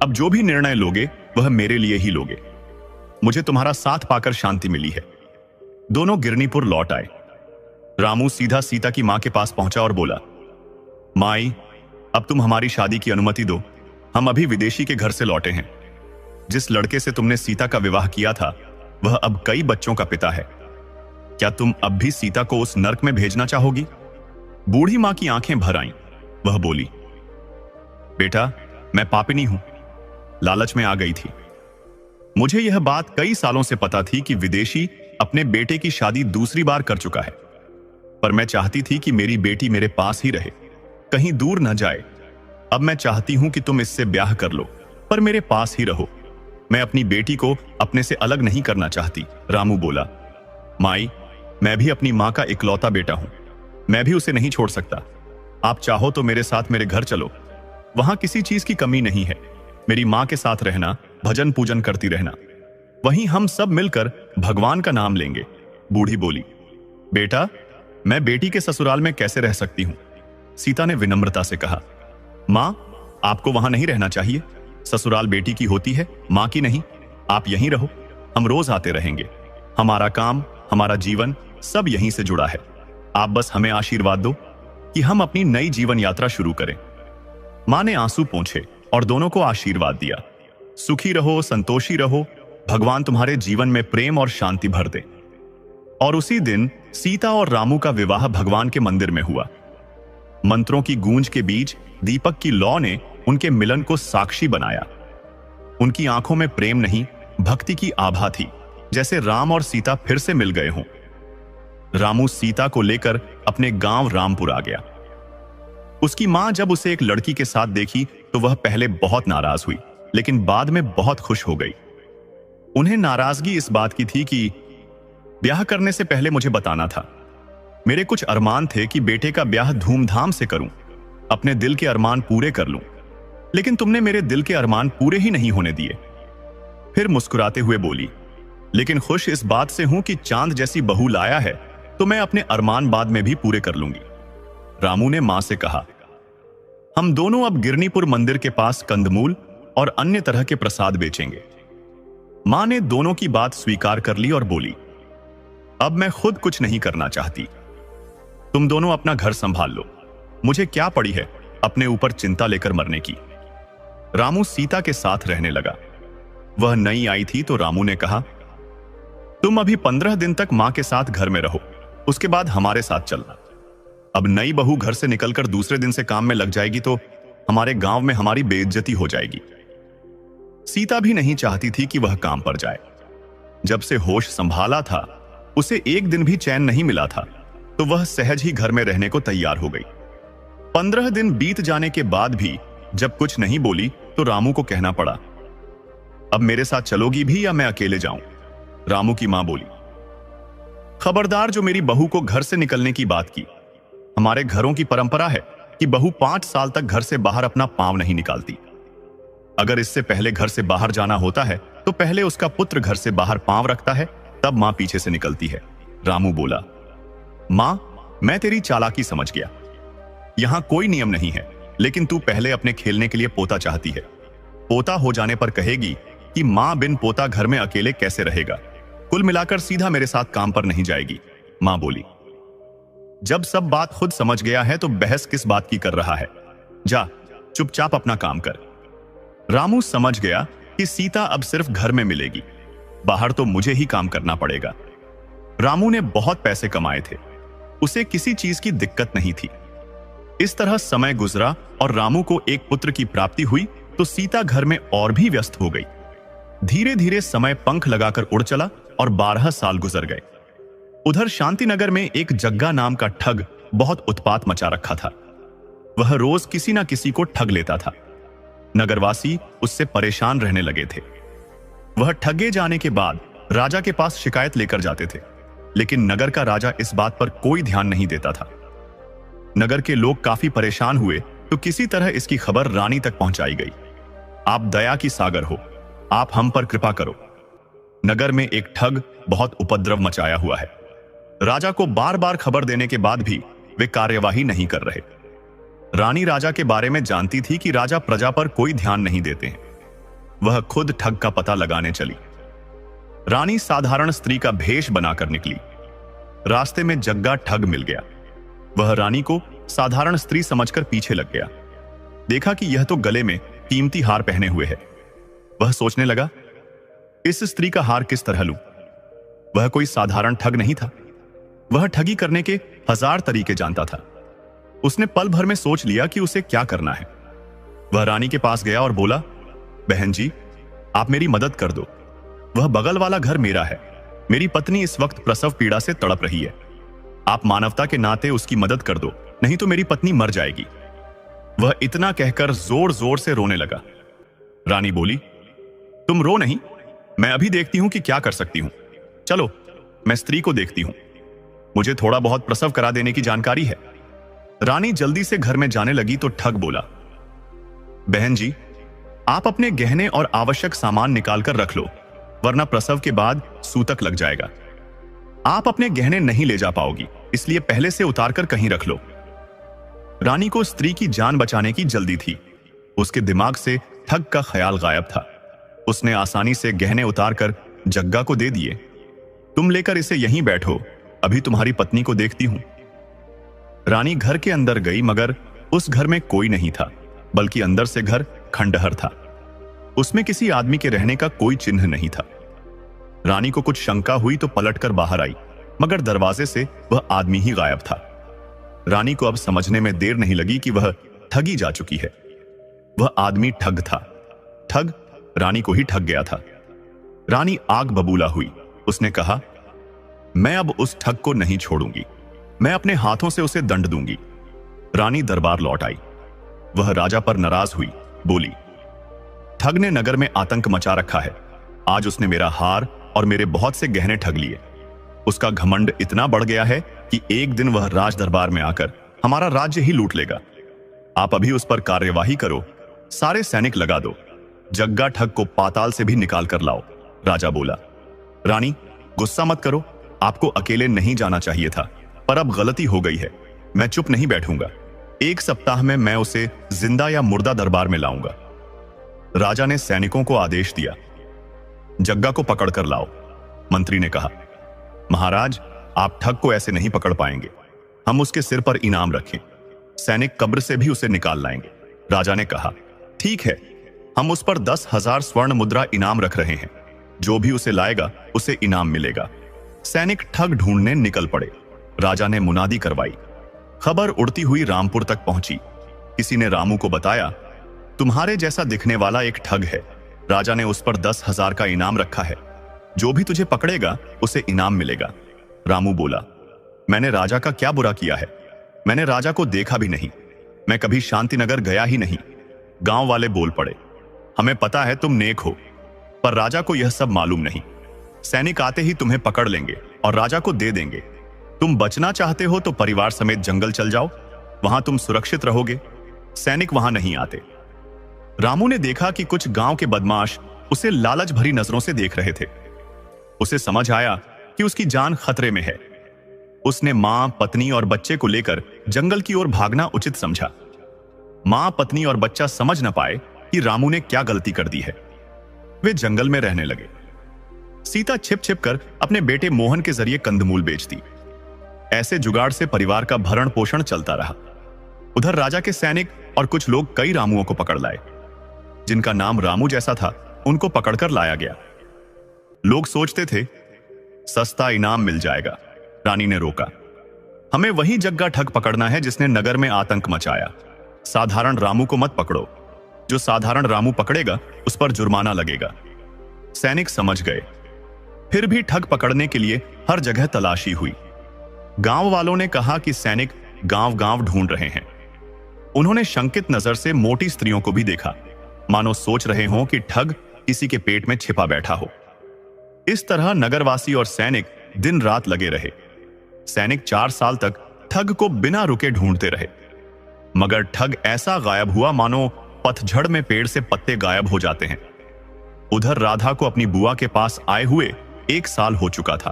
अब जो भी निर्णय लोगे वह मेरे लिए ही लोगे। मुझे तुम्हारा साथ पाकर शांति मिली है। दोनों गिरनीपुर लौट आए। रामू सीधा सीता की मां के पास पहुंचा और बोला, माई, अब तुम हमारी शादी की अनुमति दो। हम अभी विदेशी के घर से लौटे हैं। जिस लड़के से तुमने सीता का विवाह किया था वह अब कई बच्चों का पिता है। क्या तुम अब भी सीता को उस नर्क में भेजना चाहोगी? बूढ़ी मां की आंखें भर आईं। वह बोली, बेटा, मैं पापिनी हूं, लालच में आ गई थी। मुझे यह बात कई सालों से पता थी कि विदेशी अपने बेटे की शादी दूसरी बार कर चुका है, पर मैं चाहती थी कि मेरी बेटी मेरे पास ही रहे, कहीं दूर न जाए। अब मैं चाहती हूं कि तुम इससे ब्याह कर लो, पर मेरे पास ही रहो। मैं अपनी बेटी को अपने से अलग नहीं करना चाहती। रामू बोला, माई, मैं भी अपनी मां का इकलौता बेटा हूं। मैं भी उसे नहीं छोड़ सकता। आप चाहो तो मेरे साथ मेरे घर चलो। वहां किसी चीज की कमी नहीं है। मेरी मां के साथ रहना, भजन पूजन करती रहना। वहीं हम सब मिलकर भगवान का नाम लेंगे। बूढ़ी बोली, बेटा, मैं बेटी के ससुराल में कैसे रह सकती हूं? सीता ने विनम्रता से कहा, मां, आपको वहां नहीं रहना चाहिए। ससुराल बेटी की होती है, मां की नहीं। आप यहीं रहो, हम रोज आते रहेंगे। हमारा काम, हमारा जीवन सब यहीं से जुड़ा है। आप बस हमें आशीर्वाद दो कि हम अपनी नई जीवन यात्रा शुरू करें। मां ने आंसू पोंछे और दोनों को आशीर्वाद दिया। सुखी रहो, संतोषी रहो, भगवान तुम्हारे जीवन में प्रेम और शांति भर दे। और उसी दिन सीता और रामू का विवाह भगवान के मंदिर में हुआ। मंत्रों की गूंज के बीच दीपक की लौ ने उनके मिलन को साक्षी बनाया। उनकी आंखों में प्रेम नहीं, भक्ति की आभा थी, जैसे राम और सीता फिर से मिल गए हों। रामू सीता को लेकर अपने गांव रामपुर आ गया। उसकी मां जब उसे एक लड़की के साथ देखी तो वह पहले बहुत नाराज हुई, लेकिन बाद में बहुत खुश हो गई। उन्हें नाराजगी इस बात की थी कि ब्याह करने से पहले मुझे बताना था। मेरे कुछ अरमान थे कि बेटे का ब्याह धूमधाम से करूं, अपने दिल के अरमान पूरे कर लूं, लेकिन तुमने मेरे दिल के अरमान पूरे ही नहीं होने दिए। फिर मुस्कुराते हुए बोली, लेकिन खुश इस बात से हूं कि चांद जैसी बहू लाया है तो मैं अपने अरमान बाद में भी पूरे कर लूंगी। रामू ने मां से कहा, हम दोनों अब गिरनीपुर मंदिर के पास कंदमूल और अन्य तरह के प्रसाद बेचेंगे। मां ने दोनों की बात स्वीकार कर ली और बोली, अब मैं खुद कुछ नहीं करना चाहती। तुम दोनों अपना घर संभाल लो। मुझे क्या पड़ी है अपने ऊपर चिंता लेकर मरने की। रामू सीता के साथ रहने लगा। वह नई आई थी तो रामू ने कहा, तुम अभी 15 दिन तक मां के साथ घर में रहो, उसके बाद हमारे साथ चलना। अब नई बहू घर से निकलकर दूसरे दिन से काम में लग जाएगी तो हमारे गांव में हमारी बेइज्जती हो जाएगी। सीता भी नहीं चाहती थी कि वह काम पर जाए। जब से होश संभाला था उसे एक दिन भी चैन नहीं मिला था, तो वह सहज ही घर में रहने को तैयार हो गई। 15 दिन बीत जाने के बाद भी जब कुछ नहीं बोली तो रामू को कहना पड़ा, अब मेरे साथ चलोगी भी या मैं अकेले जाऊं? रामू की मां बोली, खबरदार जो मेरी बहू को घर से निकलने की बात की। हमारे घरों की परंपरा है कि बहू 5 साल तक घर से बाहर अपना पांव नहीं निकालती। अगर इससे पहले घर से बाहर जाना होता है तो पहले उसका पुत्र घर से बाहर पांव रखता है, तब मां पीछे से निकलती है। रामू बोला, मां, मैं तेरी चालाकी समझ गया। यहां कोई नियम नहीं है, लेकिन तू पहले अपने खेलने के लिए पोता चाहती है। पोता हो जाने पर कहेगी कि मां बिन पोता घर में अकेले कैसे रहेगा। कुल मिलाकर सीधा मेरे साथ काम पर नहीं जाएगी। मां बोली, जब सब बात खुद समझ गया है तो बहस किस बात की कर रहा है? जा, चुपचाप अपना काम कर। रामू समझ गया कि सीता अब सिर्फ घर में मिलेगी, बाहर तो मुझे ही काम करना पड़ेगा। रामू ने बहुत पैसे कमाए थे, उसे किसी चीज की दिक्कत नहीं थी। इस तरह समय गुजरा और रामू को एक पुत्र की प्राप्ति हुई तो सीता घर में और भी व्यस्त हो गई। धीरे धीरे समय पंख लगाकर उड़ चला और 12 साल गुजर गए। उधर शांतिनगर में एक जग्गा नाम का ठग बहुत उत्पात मचा रखा था। वह रोज किसी ना किसी को ठग लेता था। नगरवासी उससे परेशान रहने लगे थे। वह ठगे जाने के बाद राजा के पास शिकायत लेकर जाते थे, लेकिन नगर का राजा इस बात पर कोई ध्यान नहीं देता था। नगर के लोग काफी परेशान हुए तो किसी तरह इसकी खबर रानी तक पहुंचाई गई। आप दया की सागर हो, आप हम पर कृपा करो। नगर में एक ठग बहुत उपद्रव मचाया हुआ है। राजा को बार बार खबर देने के बाद भी वे कार्यवाही नहीं कर रहे। रानी राजा के बारे में जानती थी कि राजा प्रजा पर कोई ध्यान नहीं देते हैं। वह खुद ठग का पता लगाने चली। रानी साधारण स्त्री का भेष बनाकर निकली। रास्ते में जग्गा ठग मिल गया। वह रानी को साधारण स्त्री समझकर पीछे लग गया। देखा कि यह तो गले में कीमती हार पहने हुए है। वह सोचने लगा, इस स्त्री का हार किस तरह लूं? वह कोई साधारण ठग नहीं था। वह ठगी करने के 1000 तरीके जानता था। उसने पल भर में सोच लिया कि उसे क्या करना है। वह रानी के पास गया और बोला, बहन जी, आप मेरी मदद कर दो। वह बगल वाला घर मेरा है। मेरी पत्नी इस वक्त प्रसव पीड़ा से तड़प रही है। आप मानवता के नाते उसकी मदद कर दो, नहीं तो मेरी पत्नी मर जाएगी। वह इतना कहकर जोर जोर से रोने लगा। रानी बोली, तुम रो नहीं, मैं अभी देखती हूं कि क्या कर सकती हूं। चलो, मैं स्त्री को देखती हूं। मुझे थोड़ा बहुत प्रसव करा देने की जानकारी है। रानी जल्दी से घर में जाने लगी तो ठग बोला, बहन जी, आप अपने गहने और आवश्यक सामान निकाल कर रख लो, वरना प्रसव के बाद सूतक लग जाएगा। आप अपने गहने नहीं ले जा पाओगी, इसलिए पहले से उतार कर कहीं रख लो। रानी को स्त्री की जान बचाने की जल्दी थी। उसके दिमाग से ठग का ख्याल गायब था। उसने आसानी से गहने उतार कर जग्गा को दे दिए। तुम लेकर इसे यहीं बैठो, अभी तुम्हारी पत्नी को देखती हूं। रानी घर के अंदर गई, मगर उस घर में कोई नहीं था, बल्कि अंदर से घर खंडहर था। उसमें किसी आदमी के रहने का कोई चिन्ह नहीं था। रानी को कुछ शंका हुई तो पलटकर बाहर आई, मगर दरवाजे से वह आदमी ही गायब था। रानी को अब समझने में देर नहीं लगी कि वह ठगी जा चुकी है। वह आदमी ठग था। ठग रानी को ही ठग गया था। रानी आग बबूला हुई। उसने कहा, मैं अब उस ठग को नहीं छोड़ूंगी। मैं अपने हाथों से उसे दंड दूंगी। रानी दरबार लौट आई। वह राजा पर नाराज हुई, बोली, ठग ने नगर में आतंक मचा रखा है। आज उसने मेरा हार और मेरे बहुत से गहने ठग लिए। उसका घमंड इतना बढ़ गया है कि एक दिन वह राज दरबार में आकर हमारा राज्य ही लूट लेगा। आप अभी उस पर कार्यवाही करो, सारे सैनिक लगा दो, जग्गा ठग को पाताल से भी निकाल कर लाओ। राजा बोला, रानी गुस्सा मत करो, आपको अकेले नहीं जाना चाहिए था, पर अब गलती हो गई है। मैं चुप नहीं बैठूंगा। 1 सप्ताह में मैं उसे जिंदा या मुर्दा दरबार में लाऊंगा। राजा ने सैनिकों को आदेश दिया, जग्गा को पकड़कर लाओ। मंत्री ने कहा, महाराज, आप ठग को ऐसे नहीं पकड़ पाएंगे। हम उसके सिर पर इनाम रखें। सैनिक कब्र से भी उसे निकाल लाएंगे। राजा ने कहा, ठीक है, हम उस पर 10,000 स्वर्ण मुद्रा इनाम रख रहे हैं। जो भी उसे लाएगा उसे इनाम मिलेगा। सैनिक ठग ढूंढने निकल पड़े। राजा ने मुनादी करवाई। खबर उड़ती हुई रामपुर तक पहुंची। किसी ने रामू को बताया, तुम्हारे जैसा दिखने वाला एक ठग है। राजा ने उस पर 10,000 का इनाम रखा है। जो भी तुझे पकड़ेगा उसे इनाम मिलेगा। रामू बोला, मैंने राजा का क्या बुरा किया है? मैंने राजा को देखा भी नहीं। मैं कभी शांतिनगर गया ही नहीं। गांव वाले बोल पड़े, हमें पता है तुम नेक हो, पर राजा को यह सब मालूम नहीं। सैनिक आते ही तुम्हें पकड़ लेंगे और राजा को दे देंगे। तुम बचना चाहते हो तो परिवार समेत जंगल चल जाओ, वहां तुम सुरक्षित रहोगे। सैनिक वहां नहीं आते। रामू ने देखा कि कुछ गांव के बदमाश उसे लालच भरी नजरों से देख रहे थे। उसे समझ आया कि उसकी जान खतरे में है। उसने मां, पत्नी और बच्चे को लेकर जंगल की ओर भागना उचित समझा। मां, पत्नी और बच्चा समझ न पाए कि रामू ने क्या गलती कर दी है। वे जंगल में रहने लगे। सीता छिप छिप कर अपने बेटे मोहन के जरिए कंदमूल बेचती। ऐसे जुगाड़ से परिवार का भरण पोषण चलता रहा। उधर राजा के सैनिक और कुछ लोग कई रामुओं को पकड़ लाए। जिनका नाम रामू जैसा था उनको पकड़कर लाया गया। लोग सोचते थे सस्ता इनाम मिल जाएगा। रानी ने रोका, हमें वही जग्गा ठग पकड़ना है जिसने नगर में आतंक मचाया। साधारण रामू को मत पकड़ो। जो साधारण रामू पकड़ेगा उस पर जुर्माना लगेगा। सैनिक समझ गए। फिर भी ठग पकड़ने के लिए हर जगह तलाशी हुई। गांव वालों ने कहा कि सैनिक गांव गांव ढूंढ रहे हैं। उन्होंने शंकित नजर से मोटी स्त्रियों को भी देखा, मानो सोच रहे हों कि ठग किसी के पेट में छिपा बैठा हो। इस तरह नगरवासी और सैनिक दिन रात लगे रहे। सैनिक 4 साल तक ठग को बिना रुके ढूंढते रहे, मगर ठग ऐसा गायब हुआ मानो पतझड़ में पेड़ से पत्ते गायब हो जाते हैं। उधर राधा को अपनी बुआ के पास आए हुए 1 साल हो चुका था,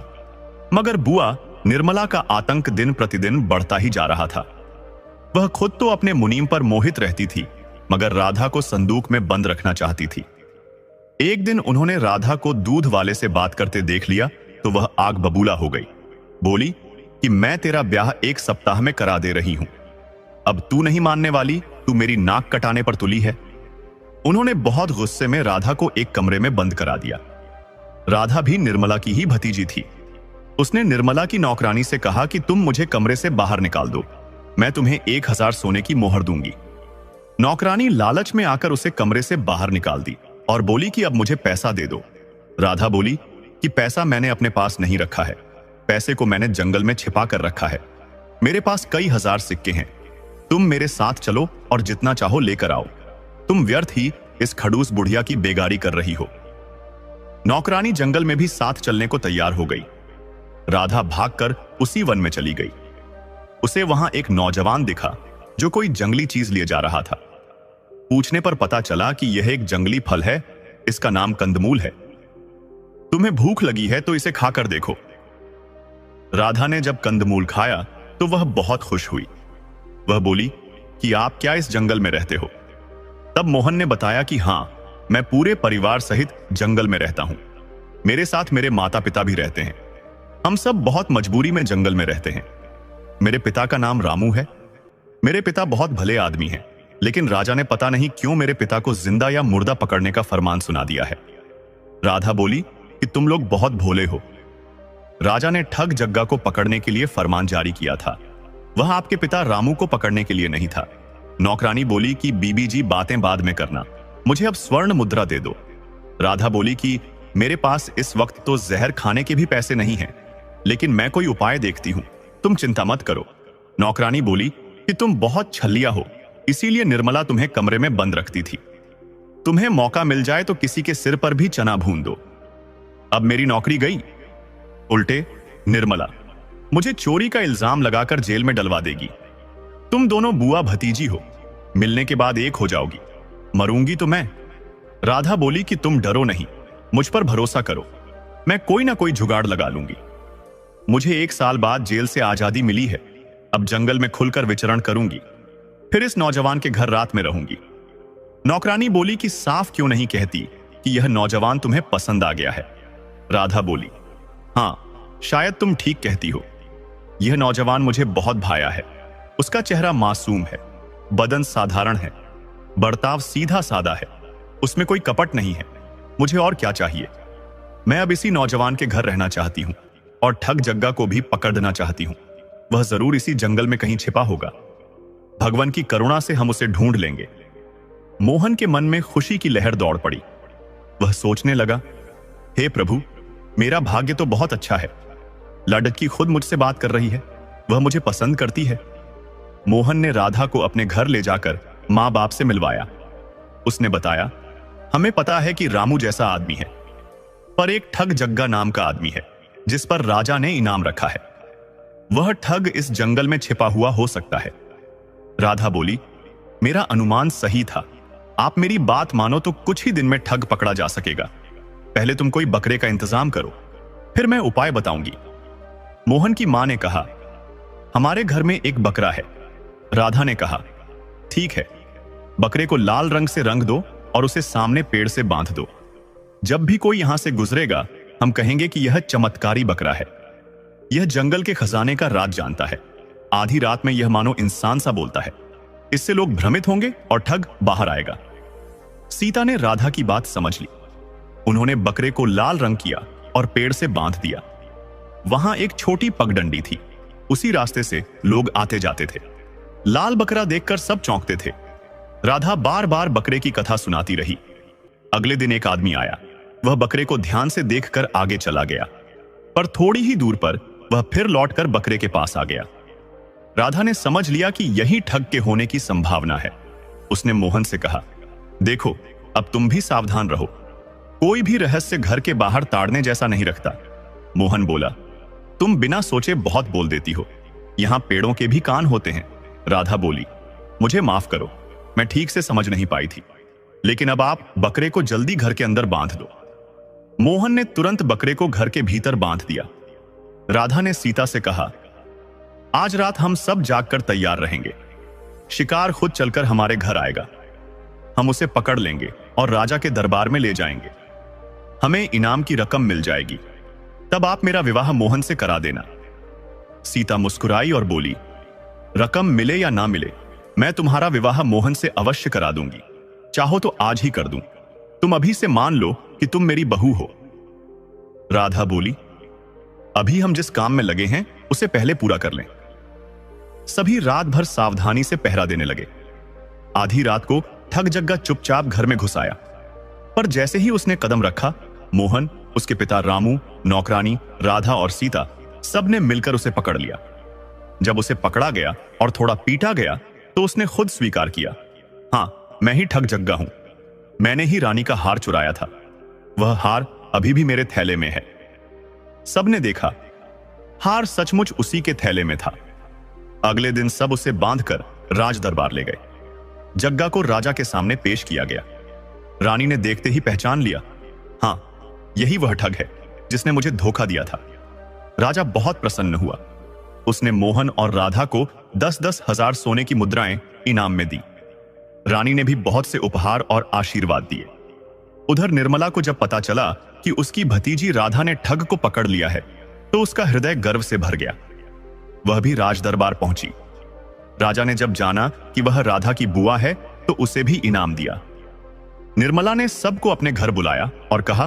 मगर बुआ निर्मला का आतंक दिन प्रतिदिन बढ़ता ही जा रहा था। वह खुद तो अपने मुनीम पर मोहित रहती थी, मगर राधा को संदूक में बंद रखना चाहती थी। एक दिन उन्होंने राधा को दूध वाले से बात करते देख लिया तो वह आग बबूला हो गई। बोली कि मैं तेरा ब्याह 1 सप्ताह में करा दे रही हूं, अब तू नहीं मानने वाली, तू मेरी नाक कटाने पर तुली है। उन्होंने बहुत गुस्से में राधा को एक कमरे में बंद करा दिया। राधा भी निर्मला की ही भतीजी थी। उसने निर्मला की नौकरानी से कहा कि तुम मुझे कमरे से बाहर निकाल दो, मैं तुम्हें 1000 सोने की मोहर दूंगी। नौकरानी लालच में आकर उसे कमरे से बाहर निकाल दी और बोली कि अब मुझे पैसा दे दो। राधा बोली कि पैसा मैंने अपने पास नहीं रखा है, पैसे को मैंने जंगल में छिपा कर रखा है, मेरे पास कई हजार सिक्के हैं, तुम मेरे साथ चलो और जितना चाहो लेकर आओ, तुम व्यर्थ ही इस खड़ूस बुढ़िया की बेगारी कर रही हो। नौकरानी जंगल में भी साथ चलने को तैयार हो गई। राधा भागकर उसी वन में चली गई। उसे वहां एक नौजवान दिखा जो कोई जंगली चीज लिए जा रहा था। पूछने पर पता चला कि यह एक जंगली फल है, इसका नाम कंदमूल है। तुम्हें भूख लगी है तो इसे खाकर देखो। राधा ने जब कंदमूल खाया तो वह बहुत खुश हुई। वह बोली कि आप क्या इस जंगल में रहते हो? तब मोहन ने बताया कि हां, मैं पूरे परिवार सहित जंगल में रहता हूं। मेरे साथ मेरे माता पिता भी रहते हैं। हम सब बहुत मजबूरी में जंगल में रहते हैं। मेरे पिता का नाम रामू है। मेरे पिता बहुत भले आदमी हैं, लेकिन राजा ने पता नहीं क्यों मेरे पिता को जिंदा या मुर्दा पकड़ने का फरमान सुना दिया है। राधा बोली कि तुम लोग बहुत भोले हो। राजा ने ठग जग्गा को पकड़ने के लिए फरमान जारी किया था, वह आपके पिता रामू को पकड़ने के लिए नहीं था। नौकरानी बोली कि बीबी जी बातें बाद में करना, मुझे अब स्वर्ण मुद्रा दे दो। राधा बोली कि मेरे पास इस वक्त तो जहर खाने के भी पैसे नहीं हैं, लेकिन मैं कोई उपाय देखती हूं, तुम चिंता मत करो। नौकरानी बोली कि तुम बहुत छलिया हो, इसीलिए निर्मला तुम्हें कमरे में बंद रखती थी। तुम्हें मौका मिल जाए तो किसी के सिर पर भी चना भून दो। अब मेरी नौकरी गई। उल्टे निर्मला मुझे चोरी का इल्जाम लगाकर जेल में डलवा देगी। तुम दोनों बुआ भतीजी हो, मिलने के बाद एक हो जाओगी, मरूंगी तो मैं। राधा बोली कि तुम डरो नहीं, मुझ पर भरोसा करो, मैं कोई ना कोई जुगाड़ लगा लूंगी। मुझे 1 साल बाद जेल से आजादी मिली है, अब जंगल में खुलकर विचरण करूंगी, फिर इस नौजवान के घर रात में रहूंगी। नौकरानी बोली कि साफ क्यों नहीं कहती कि यह नौजवान तुम्हें पसंद आ गया है। राधा बोली हां, शायद तुम ठीक कहती हो, यह नौजवान मुझे बहुत भाया है। उसका चेहरा मासूम है, बदन साधारण है, बर्ताव सीधा सादा है, उसमें कोई कपट नहीं है। मुझे और क्या चाहिए? मैं अब इसी नौजवान के घर रहना चाहती हूं और ठग जग्गा को भी पकड़ देना चाहती हूं। वह जरूर इसी जंगल में कहीं छिपा होगा। भगवान की करुणा से हम उसे ढूंढ लेंगे। मोहन के मन में खुशी की लहर दौड़ पड़ी। वह सोचने लगा, हे प्रभु, मेरा भाग्य तो बहुत अच्छा है। लड़की खुद मुझसे बात कर रही है, वह मुझे पसंद करती है। मोहन ने राधा को अपने घर ले जाकर मां बाप से मिलवाया। उसने बताया, हमें पता है कि रामू जैसा आदमी है, पर एक ठग जग्गा नाम का आदमी है जिस पर राजा ने इनाम रखा है। वह ठग इस जंगल में छिपा हुआ हो सकता है। राधा बोली, मेरा अनुमान सही था। आप मेरी बात मानो तो कुछ ही दिन में ठग पकड़ा जा सकेगा। पहले तुम कोई बकरे का इंतजाम करो, फिर मैं उपाय बताऊंगी। मोहन की मां ने कहा, हमारे घर में एक बकरा है। राधा ने कहा, ठीक है, बकरे को लाल रंग से रंग दो और उसे सामने पेड़ से बांध दो। जब भी कोई यहां से गुजरेगा हम कहेंगे कि यह चमत्कारी बकरा है। यह जंगल के खजाने का राज जानता है। आधी रात में यह मानो इंसान सा बोलता है। इससे लोग भ्रमित होंगे और ठग बाहर आएगा। सीता ने राधा की बात समझ ली। उन्होंने बकरे को लाल रंग किया और पेड़ से बांध दिया। वहां एक छोटी पगडंडी थी, उसी रास्ते से लोग आते जाते थे। लाल बकरा देखकर सब चौंकते थे। राधा बार बार बकरे की कथा सुनाती रही। अगले दिन एक आदमी आया। वह बकरे को ध्यान से देखकर आगे चला गया, पर थोड़ी ही दूर पर वह फिर लौटकर बकरे के पास आ गया। राधा ने समझ लिया कि यही ठग के होने की संभावना है। उसने मोहन से कहा, देखो, अब तुम भी सावधान रहो। कोई भी रहस्य घर के बाहर ताड़ने जैसा नहीं रखता। मोहन बोला, तुम बिना सोचे बहुत बोल देती हो। यहां पेड़ों के भी कान होते हैं। राधा बोली, मुझे माफ करो, मैं ठीक से समझ नहीं पाई थी। लेकिन अब आप बकरे को जल्दी घर के अंदर बांध दो। मोहन ने तुरंत बकरे को घर के भीतर बांध दिया। राधा ने सीता से कहा, आज रात हम सब जागकर तैयार रहेंगे। शिकार खुद चलकर हमारे घर आएगा। हम उसे पकड़ लेंगे और राजा के दरबार में ले जाएंगे। हमें इनाम की रकम मिल जाएगी। तब आप मेरा विवाह मोहन से करा देना। सीता मुस्कुराई और बोली, रकम मिले या ना मिले, मैं तुम्हारा विवाह मोहन से अवश्य करा दूंगी। चाहो तो आज ही कर दूं। तुम अभी से मान लो कि तुम मेरी बहू हो। राधा बोली, अभी हम जिस काम में लगे हैं उसे पहले पूरा कर लें। सभी रात भर सावधानी से पहरा देने लगे। आधी रात को ठग जग्गा चुपचाप घर में घुस आया। पर जैसे ही उसने कदम रखा, मोहन, उसके पिता रामू, नौकरानी, राधा और सीता सब ने मिलकर उसे पकड़ लिया। जब उसे पकड़ा गया और थोड़ा पीटा गया तो उसने खुद स्वीकार किया, हाँ, मैं ही ठग जग्गा हूं। मैंने ही रानी का हार चुराया था। वह हार अभी भी मेरे थैले में है। सबने देखा, हार सचमुच उसी के थैले में था। अगले दिन सब उसे बांधकर राज दरबार ले गए। जग्गा को राजा के सामने पेश किया गया। रानी ने देखते ही पहचान लिया, हाँ, यही वह ठग है जिसने मुझे धोखा दिया था। राजा बहुत प्रसन्न हुआ। उसने मोहन और राधा को 10-10 हजार सोने की मुद्राएं इनाम में दी। रानी ने भी बहुत से उपहार और आशीर्वाद दिए। उधर निर्मला को जब पता चला कि उसकी भतीजी राधा ने ठग को पकड़ लिया है तो उसका हृदय गर्व से भर गया। वह भी राज दरबार पहुंची। राजा ने जब जाना कि वह राधा की बुआ है तो उसे भी इनाम दिया। निर्मला ने सबको अपने घर बुलाया और कहा,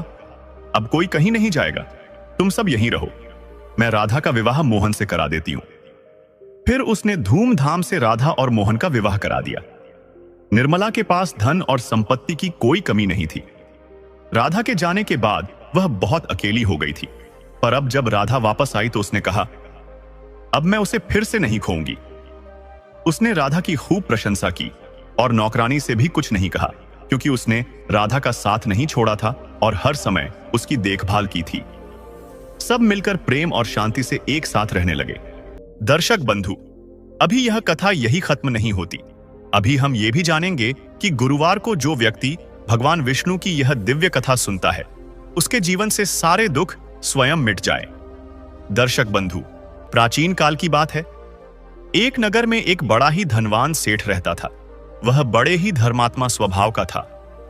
अब कोई कहीं नहीं जाएगा, तुम सब यहीं रहो। मैं राधा का विवाह मोहन से करा देती हूं। फिर उसने धूमधाम से राधा और मोहन का विवाह करा दिया। निर्मला के पास धन और संपत्ति की कोई कमी नहीं थी। राधा के जाने के बाद वह बहुत अकेली हो गई थी। पर अब जब राधा वापस आई तो उसने कहा, अब मैं उसे फिर से नहीं खोऊंगी। उसने राधा की खूब प्रशंसा की और नौकरानी से भी कुछ नहीं कहा, क्योंकि उसने राधा का साथ नहीं छोड़ा था और हर समय उसकी देखभाल की थी। सब मिलकर प्रेम और शांति से एक साथ रहने लगे। दर्शक बंधु, अभी यह कथा यही खत्म नहीं होती। अभी हम ये भी जानेंगे कि गुरुवार को जो व्यक्ति भगवान विष्णु की यह दिव्य कथा सुनता है, उसके जीवन से सारे दुख स्वयं मिट जाए। दर्शक बंधु, प्राचीन काल की बात है। एक नगर में एक बड़ा ही धनवान सेठ रहता था। वह बड़े ही धर्मात्मा स्वभाव का था।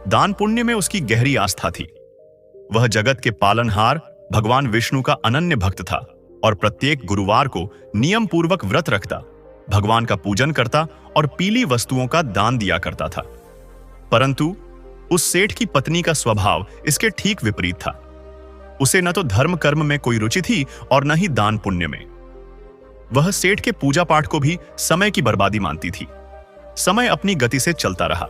दान पुण्य में उसकी गहरी आस्था थी। वह जगत के पालनहार भगवान विष्णु का अनन्य भक्त था और प्रत्येक गुरुवार को नियम पूर्वक व्रत रखता, भगवान का पूजन करता और पीली वस्तुओं का दान दिया करता था। परंतु उस सेठ की पत्नी का स्वभाव इसके ठीक विपरीत था। उसे न तो धर्म कर्म में कोई रुचि थी और न ही दान पुण्य में। वह सेठ के पूजा पाठ को भी समय की बर्बादी मानती थी। समय अपनी गति से चलता रहा।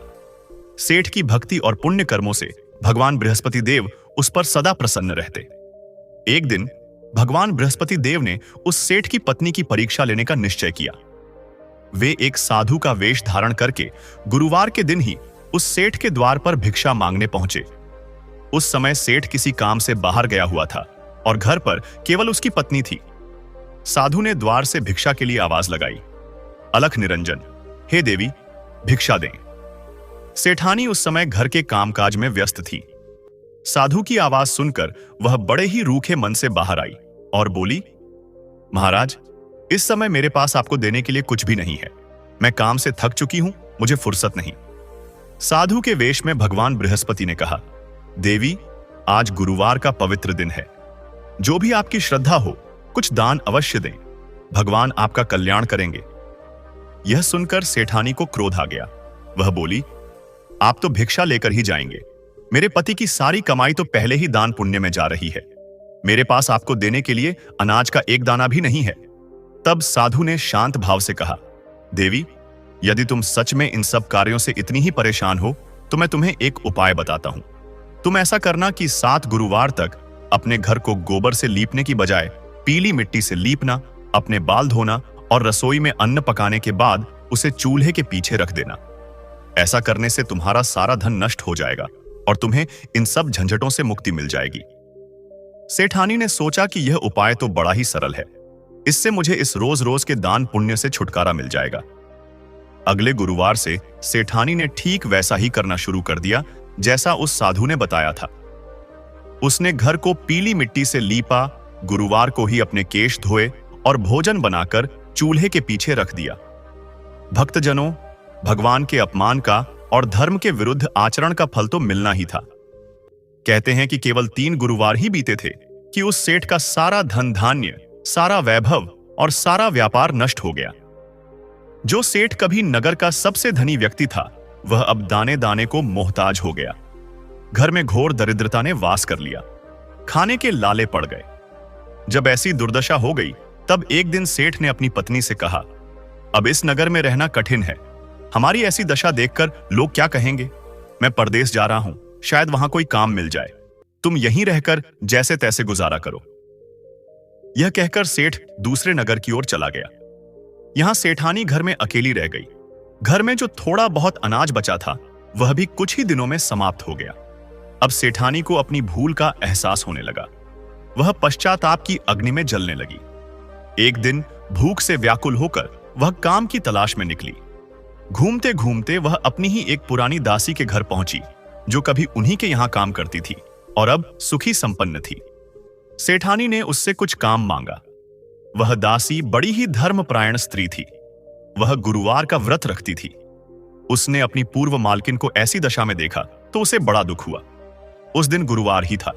सेठ की भक्ति और पुण्य कर्मों से भगवान बृहस्पति देव उस पर सदा प्रसन्न रहते। एक दिन भगवान बृहस्पति देव ने उस सेठ की पत्नी की परीक्षा लेने का निश्चय किया। वे एक साधु का वेश धारण करके गुरुवार के दिन ही उस सेठ के द्वार पर भिक्षा मांगने पहुंचे। उस समय सेठ किसी काम से बाहर गया हुआ था और घर पर केवल उसकी पत्नी थी। साधु ने द्वार से भिक्षा के लिए आवाज लगाई, अलख निरंजन, हे देवी, भिक्षा दें। सेठानी उस समय घर के कामकाज में व्यस्त थी। साधु की आवाज सुनकर वह बड़े ही रूखे मन से बाहर आई और बोली, महाराज, इस समय मेरे पास आपको देने के लिए कुछ भी नहीं है। मैं काम से थक चुकी हूं, मुझे फुर्सत नहीं। साधु के वेश में भगवान बृहस्पति ने कहा, देवी, आज गुरुवार का पवित्र दिन है। जो भी आपकी श्रद्धा हो, कुछ दान अवश्य दें। भगवान आपका कल्याण करेंगे। यह सुनकर सेठानी को क्रोध आ गया। वह बोली, आप तो भिक्षा लेकर ही जाएंगे। मेरे पति की सारी कमाई तो पहले ही दान पुण्य में जा रही है। मेरे पास आपको देने के लिए अनाज का एक दाना भी नहीं है। तब साधु ने शांत भाव से कहा, देवी, यदि तुम सच में इन सब कार्यों से इतनी ही परेशान हो तो मैं तुम्हें एक उपाय बताता हूं। तुम ऐसा करना कि 7 गुरुवार तक अपने घर को गोबर से लीपने की बजाय पीली मिट्टी से लीपना, अपने बाल धोना और रसोई में अन्न पकाने के बाद उसे चूल्हे के पीछे रख देना। ऐसा करने से तुम्हारा सारा धन नष्ट हो जाएगा और तुम्हें इन सब झंझटों से मुक्ति मिल जाएगी। सेठानी ने सोचा कि यह उपाय तो बड़ा ही सरल है, इससे मुझे इस रोज रोज के दान पुण्य से छुटकारा मिल जाएगा। अगले गुरुवार से सेठानी ने ठीक वैसा ही करना शुरू कर दिया जैसा उस साधु ने बताया था। उसने घर को पीली मिट्टी से लीपा, गुरुवार को ही अपने केश धोए और भोजन बनाकर चूल्हे के पीछे रख दिया। भक्तजनों, भगवान के अपमान का और धर्म के विरुद्ध आचरण का फल तो मिलना ही था। कहते हैं कि केवल 3 गुरुवार ही बीते थे कि उस सेठ का सारा धन धान्य, सारा वैभव और सारा व्यापार नष्ट हो गया। जो सेठ कभी नगर का सबसे धनी व्यक्ति था, वह अब दाने दाने को मोहताज हो गया। घर में घोर दरिद्रता ने वास कर लिया, खाने के लाले पड़ गए। जब ऐसी दुर्दशा हो गई, तब एक दिन सेठ ने अपनी पत्नी से कहा, अब इस नगर में रहना कठिन है। हमारी ऐसी दशा देखकर लोग क्या कहेंगे? मैं परदेश जा रहा हूं, शायद वहां कोई काम मिल जाए। तुम यहीं रहकर जैसे तैसे गुजारा करो। यह कहकर सेठ दूसरे नगर की ओर चला गया। यहां सेठानी घर में अकेली रह गई। घर में जो थोड़ा बहुत अनाज बचा था, वह भी कुछ ही दिनों में समाप्त हो गया। अब सेठानी को अपनी भूल का एहसास होने लगा। वह पश्चाताप की अग्नि में जलने लगी। एक दिन भूख से व्याकुल होकर वह काम की तलाश में निकली। घूमते घूमते वह अपनी ही एक पुरानी दासी के घर पहुंची, जो कभी उन्हीं के यहां काम करती थी और अब सुखी संपन्न थी। सेठानी ने उससे कुछ काम मांगा। वह दासी बड़ी ही धर्मपरायण स्त्री थी। वह गुरुवार का व्रत रखती थी। उसने अपनी पूर्व मालकिन को ऐसी दशा में देखा तो उसे बड़ा दुख हुआ। उस दिन गुरुवार ही था।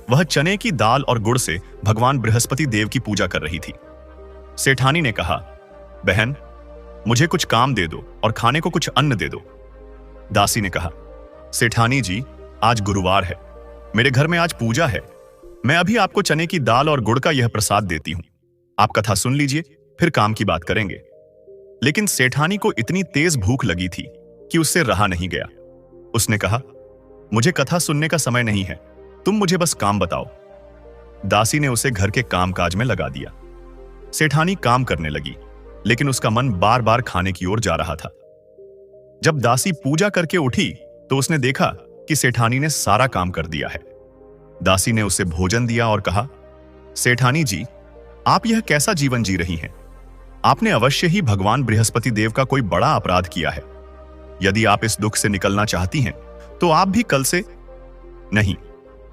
वह चने की दाल और गुड़ से भगवान बृहस्पति देव की पूजा कर रही थी। सेठानी ने कहा, बहन, मुझे कुछ काम दे दो और खाने को कुछ अन्न दे दो। दासी ने कहा, सेठानी जी, आज गुरुवार है, मेरे घर में आज पूजा है। मैं अभी आपको चने की दाल और गुड़ का यह प्रसाद देती हूं। आप कथा सुन लीजिए, फिर काम की बात करेंगे। लेकिन सेठानी को इतनी तेज भूख लगी थी कि उससे रहा नहीं गया। उसने कहा, मुझे कथा सुनने का समय नहीं है, तुम मुझे बस काम बताओ। दासी ने उसे घर के कामकाज में लगा दिया। सेठानी काम करने लगी, लेकिन उसका मन बार बार खाने की ओर जा रहा था। जब दासी पूजा करके उठी तो उसने देखा कि सेठानी ने सारा काम कर दिया है। दासी ने उसे भोजन दिया और कहा, सेठानी जी, आप यह कैसा जीवन जी रही हैं? आपने अवश्य ही भगवान बृहस्पति देव का कोई बड़ा अपराध किया है। यदि आप इस दुख से निकलना चाहती हैं, तो आप भी कल से नहीं,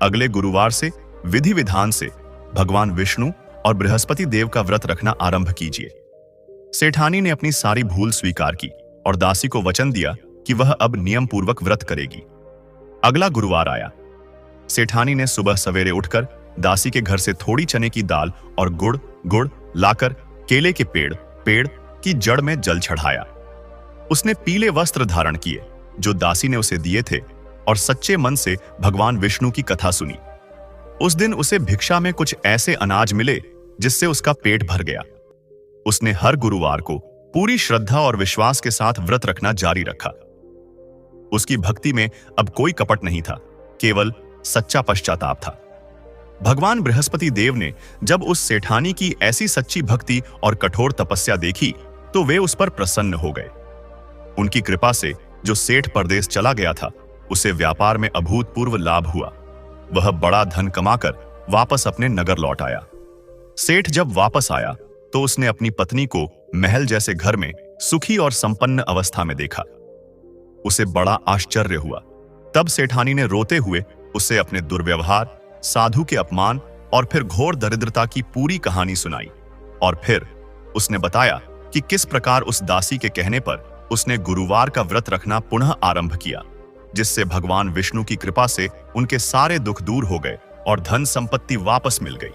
अगले गुरुवार से विधि विधान से भगवान विष्णु और बृहस्पति देव का व्रत रखना आरंभ कीजिए। सेठानी ने अपनी सारी भूल स्वीकार की और दासी को वचन दिया कि वह अब नियम पूर्वक व्रत करेगी। अगला गुरुवार आया। सेठानी ने सुबह सवेरे उठकर दासी के घर से थोड़ी चने की दाल और गुड़ लाकर केले के पेड़ की जड़ में जल चढ़ाया। उसने पीले वस्त्र धारण किए जो दासी ने उसे दिए थे और सच्चे मन से भगवान विष्णु की कथा सुनी। उस दिन उसे भिक्षा में कुछ ऐसे अनाज मिले जिससे उसका पेट भर गया। उसने हर गुरुवार को पूरी श्रद्धा और विश्वास के साथ व्रत रखना जारी रखा। उसकी भक्ति में अब कोई कपट नहीं था, केवल सच्चा पश्चाताप था। भगवान बृहस्पति देव ने जब उस सेठानी की ऐसी सच्ची भक्ति और कठोर तपस्या देखी तो वे उस पर प्रसन्न हो गए। उनकी कृपा से जो सेठ परदेश चला गया था, उसे व्यापार में अभूतपूर्व लाभ हुआ। वह बड़ा धन कमाकर वापस अपने नगर लौट आया। सेठ जब वापस आया तो उसने अपनी पत्नी को महल जैसे घर में सुखी और संपन्न अवस्था में देखा। उसे बड़ा आश्चर्य हुआ। तब सेठानी ने रोते हुए उसे अपने दुर्व्यवहार, साधु के अपमान और फिर घोर दरिद्रता की पूरी कहानी सुनाई। और फिर उसने बताया कि किस प्रकार उस दासी के कहने पर उसने गुरुवार का व्रत रखना पुनः आरंभ किया, जिससे भगवान विष्णु की कृपा से उनके सारे दुख दूर हो गए और धन संपत्ति वापस मिल गई।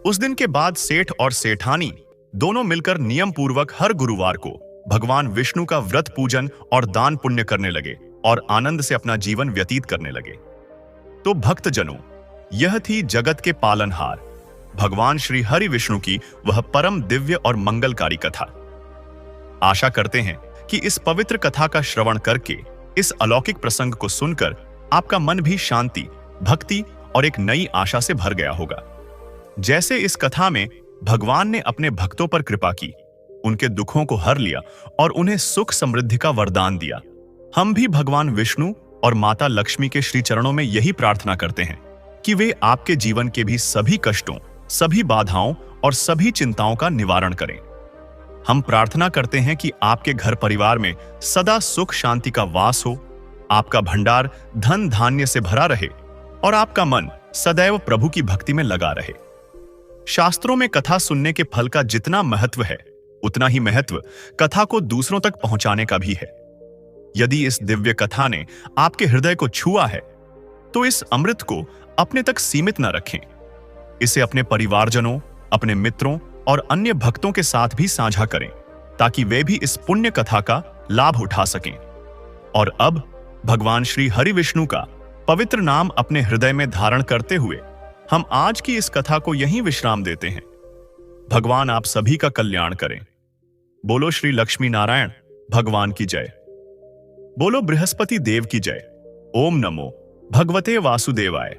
उस दिन के बाद सेठ और सेठानी दोनों मिलकर नियम पूर्वक हर गुरुवार को भगवान विष्णु का व्रत पूजन और दान पुण्य करने लगे और आनंद से अपना जीवन व्यतीत करने लगे। तो भक्तजनों, यह थी जगत के पालनहार भगवान श्री हरि विष्णु की वह परम दिव्य और मंगलकारी कथा। आशा करते हैं कि इस पवित्र कथा का श्रवण करके, इस अलौकिक प्रसंग को सुनकर आपका मन भी शांति, भक्ति और एक नई आशा से भर गया होगा। जैसे इस कथा में भगवान ने अपने भक्तों पर कृपा की, उनके दुखों को हर लिया और उन्हें सुख समृद्धि का वरदान दिया। हम भी भगवान विष्णु और माता लक्ष्मी के श्री चरणों में यही प्रार्थना करते हैं कि वे आपके जीवन के भी सभी कष्टों, सभी बाधाओं और सभी चिंताओं का निवारण करें। हम प्रार्थना करते हैं कि आपके घर परिवार में सदा सुख शांति का वास हो, आपका भंडार धन धान्य से भरा रहे और आपका मन सदैव प्रभु की भक्ति में लगा रहे। शास्त्रों में कथा सुनने के फल का जितना महत्व है, उतना ही महत्व कथा को दूसरों तक पहुंचाने का भी है। यदि इस दिव्य कथा ने आपके हृदय को छुआ है, तो इस अमृत को अपने तक सीमित न रखें। इसे अपने परिवारजनों, अपने मित्रों और अन्य भक्तों के साथ भी साझा करें, ताकि वे भी इस पुण्य कथा का लाभ उठा सकें। और अब भगवान श्री हरि विष्णु का पवित्र नाम अपने हृदय में धारण करते हुए हम आज की इस कथा को यहीं विश्राम देते हैं। भगवान आप सभी का कल्याण करें। बोलो श्री लक्ष्मी नारायण भगवान की जय। बोलो बृहस्पति देव की जय। ओम नमो भगवते वासुदेवाय।